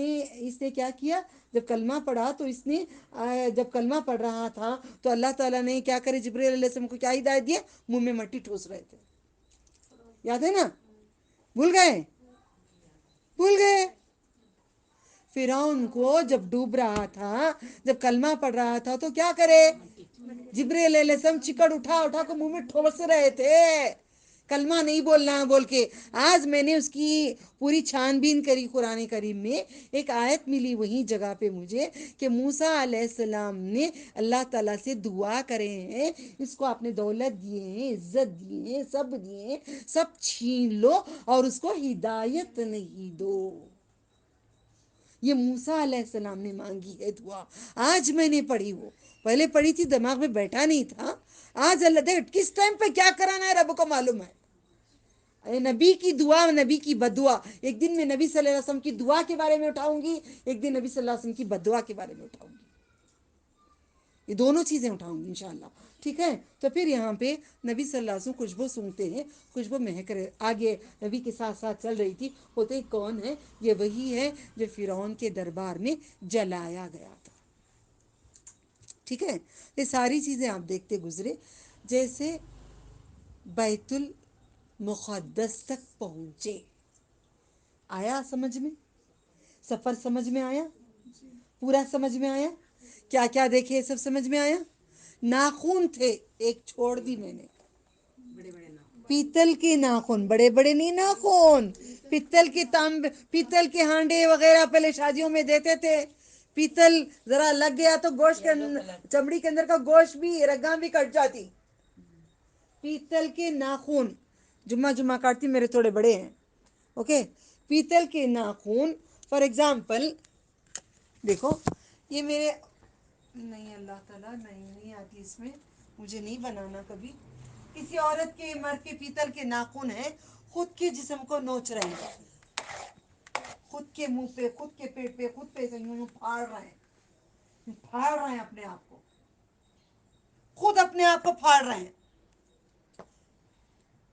نے کیا کیا، جب کلمہ پڑھا تو اس نے جب کلمہ پڑھ رہا تھا تو اللہ تعالیٰ نے کیا کرے، جبرائیل علیہ السلام کو کیا ہدایت دیا، منہ میں مٹی ٹھوس رہے تھے، یاد ہے نا؟ بھول گئے؟ بھول گئے؟ فرعون کو جب ڈوب رہا تھا، جب کلمہ پڑھ رہا تھا تو کیا کرے، جبرائیل علیہ السلام چکڑ اٹھا اٹھا کے منہ میں ٹھوس رہے تھے، کلمہ نہیں بولنا ہے بول کے۔ آج میں نے اس کی پوری چھان بین کری، قرآن کریم میں ایک آیت ملی وہیں جگہ پہ مجھے کہ موسیٰ علیہ السلام نے اللہ تعالیٰ سے دعا کرے ہیں، اس کو آپ نے دولت دیے ہیں، عزت دیے ہیں، سب دیے ہیں، سب چھین لو اور اس کو ہدایت نہیں دو۔ یہ موسیٰ علیہ السلام نے مانگی ہے دعا، آج میں نے پڑھی، وہ پہلے پڑھی تھی دماغ میں بیٹھا نہیں تھا، آج اللہ دیکھ کس ٹائم پہ کیا کرانا ہے رب کو معلوم ہے۔ نبی کی دعا، نبی کی بدعا، ایک دن میں نبی صلی اللہ علیہ وسلم کی دعا کے بارے میں اٹھاؤں گی، ایک دن نبی صلی اللہ علیہ وسلم کی بدعا کے بارے میں اٹھاؤں گی، یہ دونوں چیزیں اٹھاؤں گی انشاءاللہ، ٹھیک ہے؟ تو پھر یہاں پہ نبی صلی اللہ علیہ وسلم خوشبو سونگتے ہیں، خوشبو مہک رہے، آگے نبی کے ساتھ ساتھ چل رہی تھی، ہوتے کون ہے، یہ وہی ہے جو فرعون کے دربار میں جلایا گیا تھا، ٹھیک ہے؟ یہ ساری چیزیں آپ دیکھتے گزرے، جیسے بیت المقدس تک پہنچے، آیا سمجھ میں؟ سفر سمجھ میں آیا؟ پورا سمجھ میں آیا؟ کیا کیا دیکھے سب سمجھ میں آیا؟ ناخون تھے، ایک چھوڑ دی میں نے، پیتل کے ناخن، بڑے بڑے نہیں ناخن، پیتل کے ہانڈے وغیرہ پہلے شادیوں میں دیتے تھے، پیتل ذرا لگ گیا تو گوشت کے چمڑی کے اندر کا گوشت بھی، رگاں بھی کٹ جاتی، پیتل کے ناخن، جمعہ کاٹتی، میرے تھوڑے بڑے ہیں، اوکے، پیتل کے ناخن، فار ایگزامپل دیکھو، یہ میرے نہیں، اللہ تعالیٰ نہیں آتی اس میں، مجھے نہیں بنانا کبھی، کسی عورت کے مرد کے پیتل کے ناخن ہیں، خود کے جسم کو نوچ رہے ہیں، خود کے منہ پہ، خود کے پیٹ پہ، خود پہ یوں پھاڑ رہے ہیں اپنے آپ کو، خود اپنے آپ کو پھاڑ رہے ہیں۔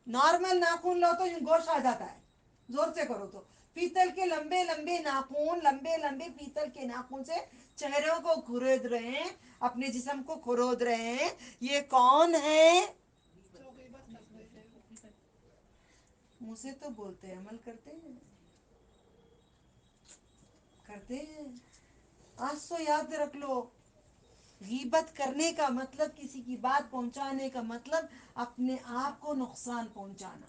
نارمل ناخن لو تو یوں گوشت آ جاتا ہے، زور سے کرو تو، پیتل کے لمبے لمبے ناخن، لمبے لمبے پیتل کے ناخن سے چہروں کو کھرود رہے ہیں، اپنے جسم کو کھرود رہے ہیں، یہ کون ہے؟ منہ سے تو بولتے ہیں، عمل کرتے ہیں، آج تو یاد رکھ لو، غیبت کرنے کا مطلب، کسی کی بات پہنچانے کا مطلب اپنے آپ کو نقصان پہنچانا،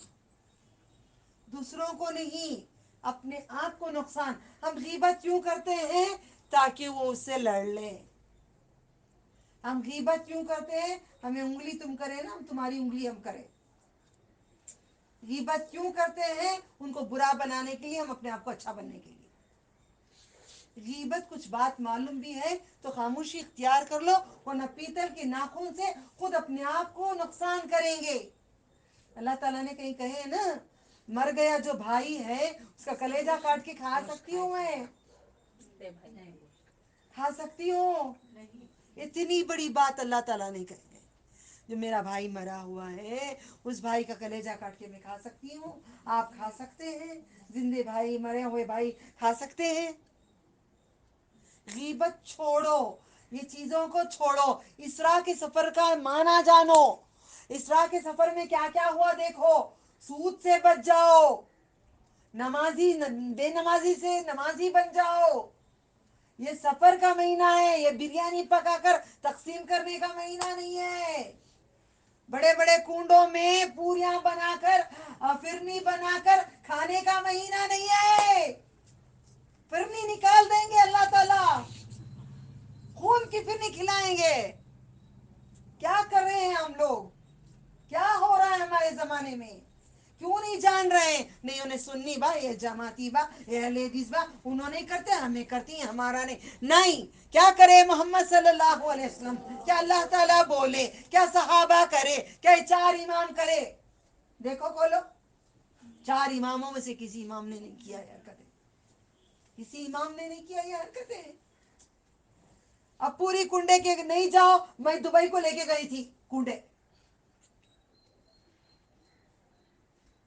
دوسروں کو نہیں، اپنے آپ کو نقصان۔ ہم غیبت کیوں کرتے ہیں؟ تاکہ وہ اس سے لڑ لیں۔ ہم غیبت کیوں کرتے ہیں؟ ہمیں انگلی تم کرے نا، تمہاری انگلی ہم کرے۔ غیبت کیوں کرتے ہیں؟ ان کو برا بنانے کے لیے، ہم اپنے آپ کو اچھا بننے کے لیے۔ غیبت کچھ بات معلوم بھی ہے تو خاموشی اختیار کر لو، ورنہ پیتل کے ناخن سے خود اپنے آپ کو نقصان کریں گے۔ اللہ تعالیٰ نے کہیں کہے نا، مر گیا جو بھائی ہے اس کا کلیجہ کاٹ کے کھا سکتی ہوں میں، کھا سکتی ہوں؟ اتنی بڑی بات اللہ تعالیٰ نے کہی ہے، جو میرا بھائی مرا ہوا ہے اس بھائی کا کلیجہ کاٹ کے میں کھا سکتی ہوں؟ آپ کھا سکتے ہیں؟ زندے بھائی مرے ہوئے بھائی کھا سکتے ہیں؟ غیبت چھوڑو، یہ چیزوں کو چھوڑو، اسراء کے سفر کا معنی جانو۔ اسراء کے سفر میں کیا کیا ہوا دیکھو، سود سے بچ جاؤ، نمازی بے نمازی سے نمازی بن جاؤ۔ یہ سفر کا مہینہ ہے، یہ بریانی پکا کر تقسیم کرنے کا مہینہ نہیں ہے، بڑے بڑے کنڈوں میں پوریاں بنا کر فرنی بنا کر کھانے کا مہینہ نہیں ہے۔ فرنی نکال دیں گے اللہ تعالیٰ، خون کی فرنی کھلائیں گے۔ کیا کر رہے ہیں ہم لوگ؟ کیا ہو رہا ہے ہمارے زمانے میں؟ کیوں نہیں جان رہے ہیں؟ نہیں انہیں سنی با، یہ جماعتی با، یہ لیڈیز با، انہوں نہیں کرتے ہمیں کرتی ہیں، ہمارا نہیں۔ کیا کرے محمد صلی اللہ علیہ وسلم؟ کیا اللہ تعالیٰ بولے؟ کیا صحابہ کرے؟ کیا 4 امام کرے؟ دیکھو کھولو، 4 اماموں میں سے کسی امام نے نہیں کیا یہ حرکتیں، کسی امام نے نہیں کیا یہ حرکتیں۔ اب پوری کنڈے کے نہیں جاؤ، میں دبئی کو لے کے گئی تھی کنڈے،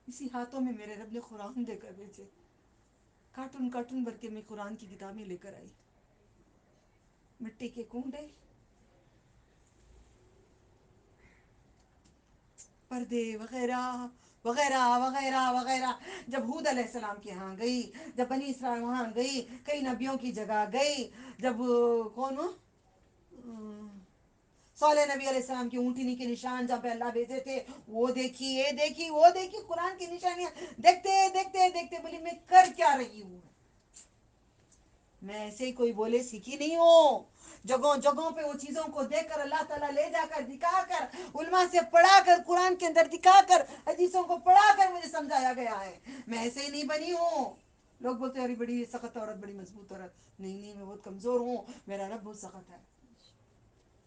اسی ہاتھوں میں میرے رب نے قرآن دے کر بھیجے، کارٹون کارٹون بھر کے میں قرآن کی کتابیں لے کر آئی، مٹی کے کنڈے، پردے وغیرہ وغیرہ وغیرہ وغیرہ۔ جب ہود علیہ السلام کے ہاں گئی، جب بنی اسرائیل وہاں گئی، کئی نبیوں کی جگہ گئی، جب کون ہو صالح نبی علیہ السلام کی اونٹنی کے نشان جہاں پہ اللہ بھیجے تھے، وہ دیکھی، یہ دیکھی، وہ دیکھی، قرآن کی نشانیاں دیکھتے دیکھتے دیکھتے بولی میں کر کیا رہی ہوں؟ میں ایسے ہی کوئی بولے سیکھی نہیں ہوں، جگہوں جگہوں پہ وہ چیزوں کو دیکھ کر اللہ تعالیٰ لے جا کر دکھا کر، علماء سے پڑھا کر، قرآن کے اندر دکھا کر، حدیثوں کو پڑھا کر مجھے سمجھایا گیا ہے۔ میں ایسے ہی نہیں بنی ہوں۔ لوگ بولتے ہیں ارے بڑی سخت عورت، بڑی مضبوط عورت، نہیں نہیں، میں بہت کمزور ہوں، میرا رب بہت سخت ہے،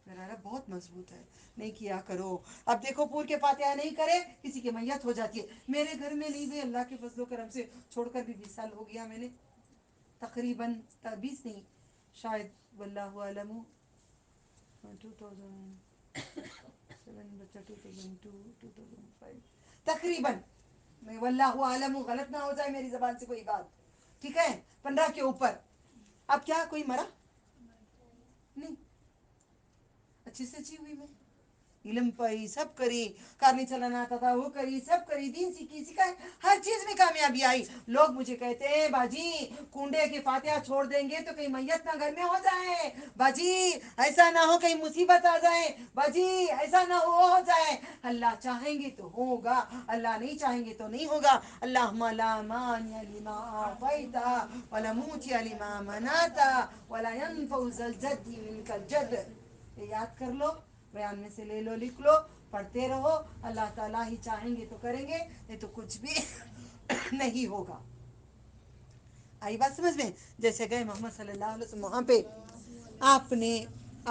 میرا رب بہت مضبوط ہے، نہیں کیا کرو۔ اب دیکھو پور کے فاتحہ نہیں کرے کسی کی میت ہو جاتی ہے، میرے گھر میں نہیں ہوئی، اللہ کے فضل و کرم سے چھوڑ کر بھی 20 سال ہو گیا میں نے، تقریباً 20 نہیں شاید، واللہ عالم 2002 تقریباً، میں واللہ عالم، غلط نہ ہو جائے میری زبان سے کوئی بات، ٹھیک ہے، 15 کے اوپر۔ اب کیا کوئی مرا نہیں، اچھی سے اچھی ہوئی، میں علم پائی، سب کری، کار نہیں چلانا آتا تھا وہ کری، سب کری، دین سیکھی، سکھائی، ہر چیز میں کامیابی آئی۔ لوگ مجھے کہتے ہیں باجی کنڈے کے فاتحہ چھوڑ دیں گے تو کہیں میت نہ گھر میں ہو جائے، باجی ایسا نہ ہو کہیں مصیبت آ جائے، باجی ایسا نہ ہو جائے۔ اللہ چاہیں گے تو ہوگا، اللہ نہیں چاہیں گے تو نہیں ہوگا۔ اللہم لا مانع لما اعطیت ولا موتی لما منعت ولا ينفع ذا الجد منک الجد۔ یہ یاد کر لو، بیان میں سے لے لو، لکھ لو، پڑھتے رہو، اللہ تعالیٰ ہی چاہیں گے تو کریں گے، نہیں تو کچھ بھی نہیں ہوگا۔ آئی بات سمجھ میں؟ جیسے گئے محمد صلی اللہ علیہ وسلم وہاں پہ آپ نے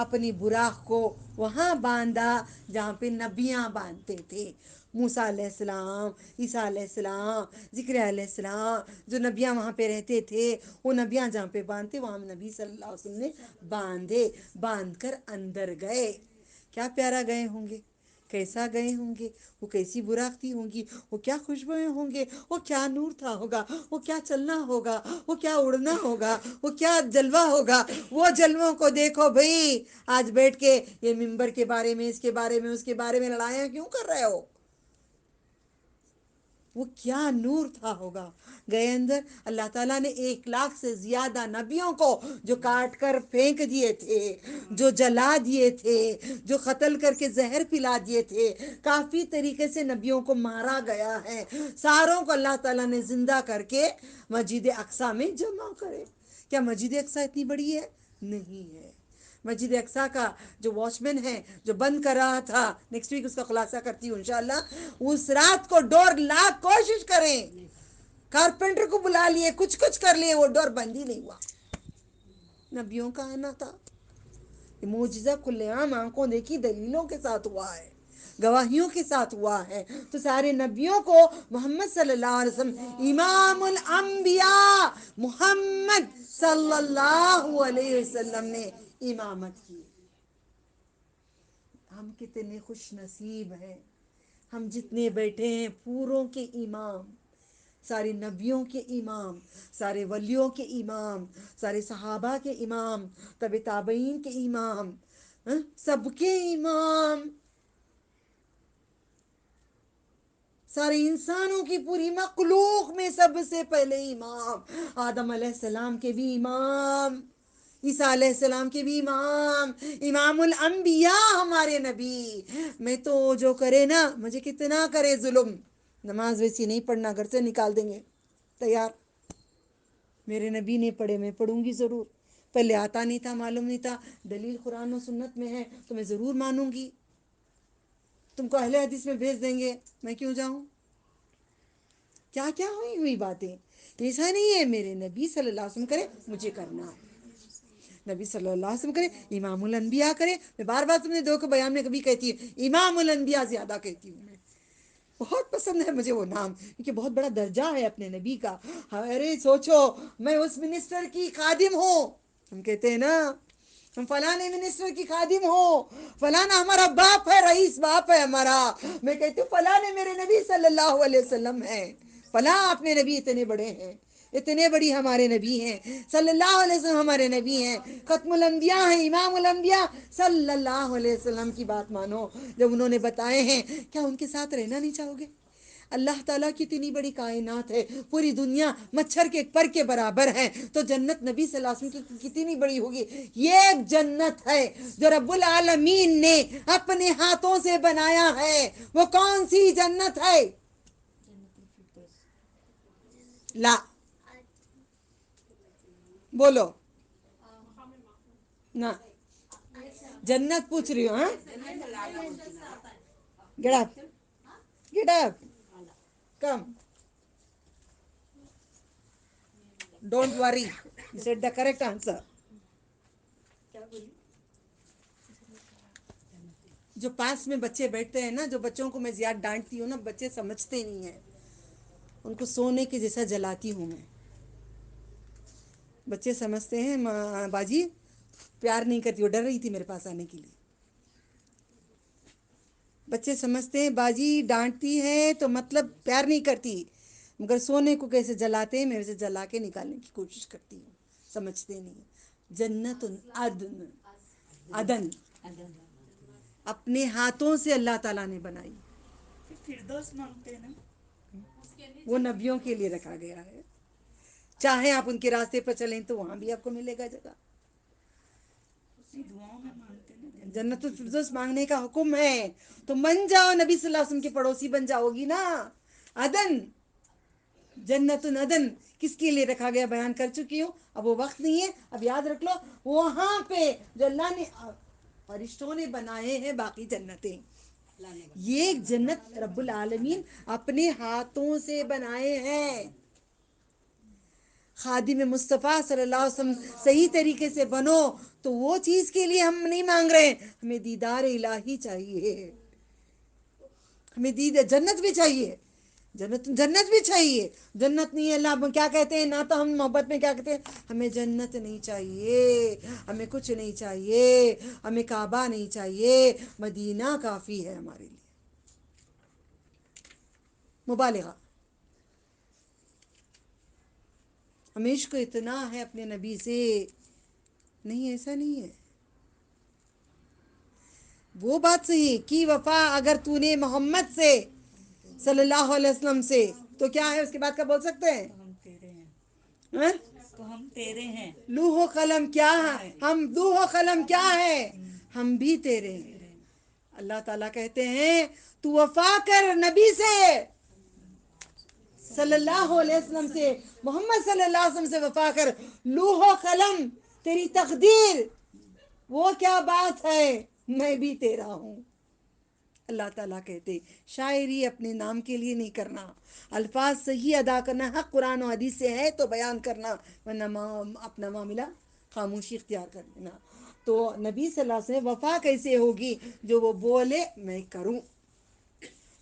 اپنی براق کو وہاں باندھا جہاں پہ نبیاں باندھتے تھے، موسیٰ علیہ السلام، عیسیٰ علیہ السلام، ذکریا علیہ السلام، جو نبیاں وہاں پہ رہتے تھے، وہ نبیاں جہاں پہ باندھتے وہاں نبی صلی اللہ علیہ وسلم نے باندھے، باندھ کر اندر گئے۔ کیا پیارا گئے ہوں گے، کیسا گئے ہوں گے، وہ کیسی براقتی ہوں گی، وہ کیا خوشبوئیں ہوں گے، وہ کیا نور تھا ہوگا، وہ کیا چلنا ہوگا، وہ کیا اڑنا ہوگا، وہ کیا جلوہ ہوگا۔ وہ جلووں کو دیکھو بھئی، آج بیٹھ کے یہ منبر کے بارے میں، اس کے بارے میں، اس کے بارے میں لڑائیاں کیوں کر رہے ہو؟ وہ کیا نور تھا ہوگا۔ گئے اندر، اللہ تعالیٰ نے 1,00,000 سے زیادہ نبیوں کو جو کاٹ کر پھینک دیے تھے، جو جلا دیے تھے، جو قتل کر کے زہر پلا دیے تھے، کافی طریقے سے نبیوں کو مارا گیا ہے، ساروں کو اللہ تعالیٰ نے زندہ کر کے مسجد اقصیٰ میں جمع کرے۔ کیا مسجد اقصیٰ اتنی بڑی ہے؟ نہیں ہے۔ مسجد اقصیٰ کا جو واچ مین ہے، جو بند کر رہا تھا، نیکسٹ ویک اس کا خلاصہ کرتی ہوں انشاءاللہ، اس رات کو ڈور لاکھ کوشش کریں، کارپینٹر کو بلا لیے، کچھ کر لیے، وہ ڈور بند ہی نہیں ہوا۔ نبیوں کا آنا تھا، یہ معجزہ کل عام آنکھوں دیکھی دلیلوں کے ساتھ ہوا ہے۔ گواہیوں کے ساتھ ہوا ہے. تو سارے نبیوں کو محمد صلی اللہ علیہ وسلم امام الانبیاء محمد صلی اللہ علیہ وسلم نے امامت کی. ہم کتنے خوش نصیب ہیں، ہم جتنے بیٹھے ہیں پوروں کے امام، سارے نبیوں کے امام، سارے ولیوں کے امام، سارے صحابہ کے امام، تبع تابعین کے امام، سب کے امام، سارے انسانوں کی پوری مخلوق میں سب سے پہلے امام، آدم علیہ السلام کے بھی امام، عیسیٰ علیہ السلام کے بھی امام، امام الانبیاء ہمارے نبی. میں تو جو کرے نا، مجھے کتنا کرے ظلم، نماز ویسی نہیں پڑھنا، گھر سے نکال دیں گے، تیار. میرے نبی نے پڑھے، میں پڑھوں گی ضرور. پہلے آتا نہیں تھا، معلوم نہیں تھا، دلیل قرآن و سنت میں ہے تو میں ضرور مانوں گی. تم کو اہل حدیث میں بھیج دیں گے، میں کیوں جاؤں؟ کیا کیا ہوئی باتیں. ایسا نہیں ہے، میرے نبی صلی اللہ علیہ وسلم کرے مجھے کرنا ہے، نبی صلی اللہ علیہ وسلم کرے، امام الانبیاء کرے. میں بار بار تم نے دیکھو بیان میں کبھی کہتی ہے امام الانبیاء، زیادہ کہتی ہوں. میں بہت پسند ہے مجھے وہ نام، کیونکہ بہت بڑا درجہ ہے اپنے نبی کا. ارے سوچو، میں اس منسٹر کی خادم ہوں، ہم کہتے ہیں نا ہم فلانے منسٹر کی خادم ہو، فلانا ہمارا باپ ہے، رئیس باپ ہے ہمارا. میں کہتی ہوں فلانے میرے نبی صلی اللہ علیہ وسلم ہیں، فلاں اپنے نبی اتنے بڑے ہیں، اتنے بڑی ہمارے نبی ہیں، صلی اللہ علیہ وسلم ہمارے نبی ہیں، ختم الانبیاء ہیں، امام الانبیاء صلی اللہ علیہ وسلم کی بات مانو. جب انہوں نے بتائے ہیں، کیا ان کے ساتھ رہنا نہیں چاہو گے؟ اللہ تعالیٰ کی اتنی بڑی کائنات ہے، پوری دنیا مچھر کے پر کے برابر ہے، تو جنت نبی صلی اللہ علیہ وسلم کی کتنی بڑی ہوگی. یہ ایک جنت ہے جو رب العالمین نے اپنے ہاتھوں سے بنایا ہے. وہ کون سی جنت ہے؟ لا بولو نہ، جنت پوچھ رہی ہو. ہاں get up, get up, come, don't worry, set the correct answer. جو پاس میں بچے بیٹھتے ہیں نا، جو بچوں کو میں زیادہ ڈانٹتی ہوں نا، بچے سمجھتے نہیں ہیں، ان کو سونے کے جیسا جلاتی ہوں میں. بچے سمجھتے ہیں باجی پیار نہیں کرتی، وہ ڈر رہی تھی میرے پاس آنے کے لیے. بچے سمجھتے ہیں باجی ڈانٹتی ہے تو مطلب پیار نہیں کرتی، مگر سونے کو کیسے جلاتے ہیں میں ویسے جلا کے نکالنے کی کوشش کرتی ہوں. سمجھتے نہیں. جنت عدن، عدن اپنے ہاتھوں سے اللہ تعالیٰ نے بنائی. فردوس مانگتے ہیں نا، وہ نبیوں کے لیے رکھا گیا ہے. چاہے آپ ان کے راستے پر چلیں تو وہاں بھی آپ کو ملے گا جگہ. دعاؤں میں مانگتے ہیں نا جنت الفردوس مانگنے کا حکم ہے، تو من جاؤ، نبی صلی اللہ علیہ وسلم کی پڑوسی بن جاؤ گی نا. عدن، جنت عدن کس کے لیے رکھا گیا بیان کر چکی ہوں، اب وہ وقت نہیں ہے. اب یاد رکھ لو، وہاں پہ جو اللہ نے فرشتوں نے بنائے ہیں باقی جنتیں، یہ جنت رب العالمین اپنے ہاتھوں سے بنائے ہیں. خادم مصطفیٰ صلی اللہ علیہ وسلم صحیح طریقے سے بنو، تو وہ چیز کے لیے ہم نہیں مانگ رہے ہیں، ہمیں دیدار الہی چاہیے، ہمیں جنت بھی چاہیے، جنت بھی چاہیے. جنت نہیں ہے، اللہ کیا کہتے ہیں، نہ تو ہم محبت میں کیا کہتے ہیں، ہمیں جنت نہیں چاہیے، ہمیں کچھ نہیں چاہیے، ہمیں کعبہ نہیں چاہیے، مدینہ کافی ہے ہمارے لیے. مبالغہ. ہمیں عشق اتنا ہے اپنے نبی سے، نہیں ایسا نہیں ہے. وہ بات صحیح کی وفا اگر تو نے محمد سے صلی اللہ علیہ وسلم سے، تو کیا ہے اس کے بعد کا بول سکتے ہیں؟ تو ہم تیرے ہیں، ہاں؟ تو ہم تیرے ہیں. لوح و قلم کیا ہے، ہم لوح و قلم کیا ہے، ہم بھی تیرے ہیں. اللہ تعالیٰ کہتے ہیں تو وفا کر نبی سے صلی اللہ علیہ وسلم سے، محمد صلی اللہ علیہ وسلم سے وفا کر. لوح و قلم تیری تقدیر، وہ کیا بات ہے، میں بھی تیرا ہوں. اللہ تعالیٰ کہتے شاعری اپنے نام کے لیے نہیں کرنا، الفاظ صحیح ادا کرنا، حق قرآن و حدیث سے ہے تو بیان کرنا، ورنہ اپنا معاملہ خاموشی اختیار کر لینا. تو نبی صلی اللہ علیہ وسلم وفا کیسے ہوگی، جو وہ بولے میں کروں.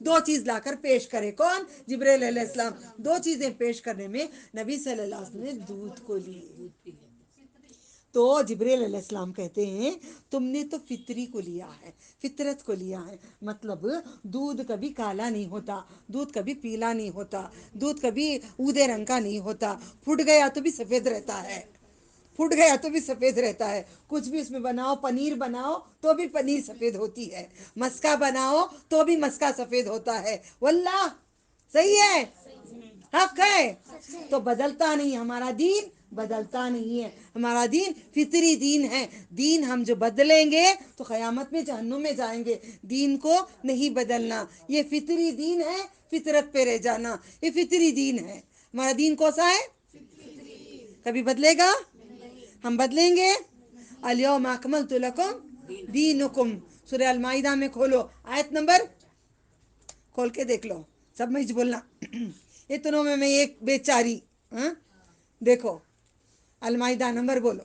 دو چیز لا کر پیش کرے. کون؟ جبرائیل علیہ السلام. دو چیزیں پیش کرنے میں نبی صلی اللہ علیہ وسلم نے دودھ کو لی. تو جبرائیل علیہ السلام کہتے ہیں تم نے تو فطری کو لیا ہے، فطرت کو لیا ہے. مطلب دودھ کبھی کالا نہیں ہوتا، دودھ کبھی پیلا نہیں ہوتا، دودھ کبھی اودے رنگ کا نہیں ہوتا. پھٹ گیا تو بھی سفید رہتا ہے، پھٹ گیا تو بھی سفید رہتا ہے. کچھ بھی اس میں بناؤ، پنیر بناؤ تو بھی پنیر سفید ہوتی ہے، مسکا بناؤ تو بھی مسکا سفید ہوتا ہے. واللہ صحیح ہے، حق ہے. تو بدلتا نہیں، ہمارا دین بدلتا نہیں ہے. ہمارا دین فطری دین ہے. دین ہم جو بدلیں گے تو قیامت میں جہنم میں جائیں گے. دین کو نہیں بدلنا، یہ فطری دین ہے. فطرت پہ رہ جانا، یہ فطری دین ہے. ہمارا دین کون ہے؟ کبھی بدلے گا؟ ہم بدلیں گے. الیوم اکملت لکم دینکم، سورہ المائدہ میں کھولو، آیت نمبر کھول کے دیکھ لو. سب مجھ بولنا اتنوں میں ایک بیچاری. دیکھو المائدہ نمبر بولو.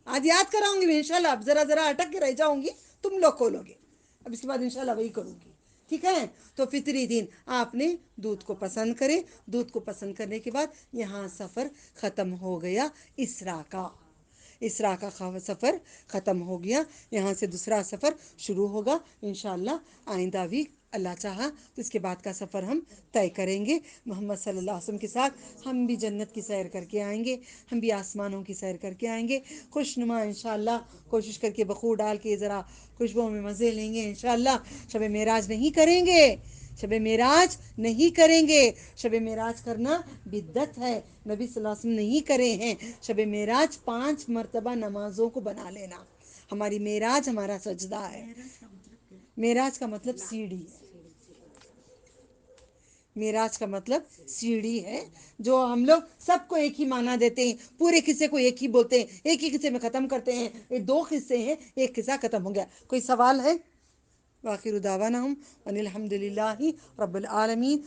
آج یاد کراؤں گی میں انشاءاللہ. اب ذرا ذرا اٹک کے رہ جاؤں گی، تم لوگ کھولو گے. اب اس کے بعد انشاءاللہ وہی کروں گی، ٹھیک ہے؟ تو فطری دین آپ نے دودھ کو پسند کرے. دودھ کو پسند کرنے کے بعد یہاں سفر ختم ہو گیا. اسرا کا سفر ختم ہو گیا. یہاں سے دوسرا سفر شروع ہوگا انشاءاللہ. آئندہ بھی اللہ چاہا تو اس کے بعد کا سفر ہم طے کریں گے محمد صلی اللہ علیہ وسلم کے ساتھ. ہم بھی جنت کی سیر کر کے آئیں گے، ہم بھی آسمانوں کی سیر کر کے آئیں گے. خوش نما انشاءاللہ کوشش کر کے بخور ڈال کے ذرا خوشبو میں مزے لیں گے انشاءاللہ. شب معراج نہیں کریں گے، شب معراج نہیں کریں گے. شب معراج کرنا بدعت ہے، نبی صلی اللہ علیہ وسلم نہیں کرے ہیں. شب معراج 5 مرتبہ نمازوں کو بنا لینا. ہماری معراج ہمارا سجدہ ہے. معراج کا مطلب سیڑھی ہے. معراج کا مطلب سیڑھی ہے، جو ہم لوگ سب کو ایک ہی معنی دیتے ہیں. پورے قصے کو ایک ہی بولتے ہیں، ایک ہی قصے میں ختم کرتے ہیں. یہ 2 قصے ہیں، ایک قصہ ختم ہو گیا. کوئی سوال ہے؟ وآخر دعوانا ان الحمد للہ رب العالمین.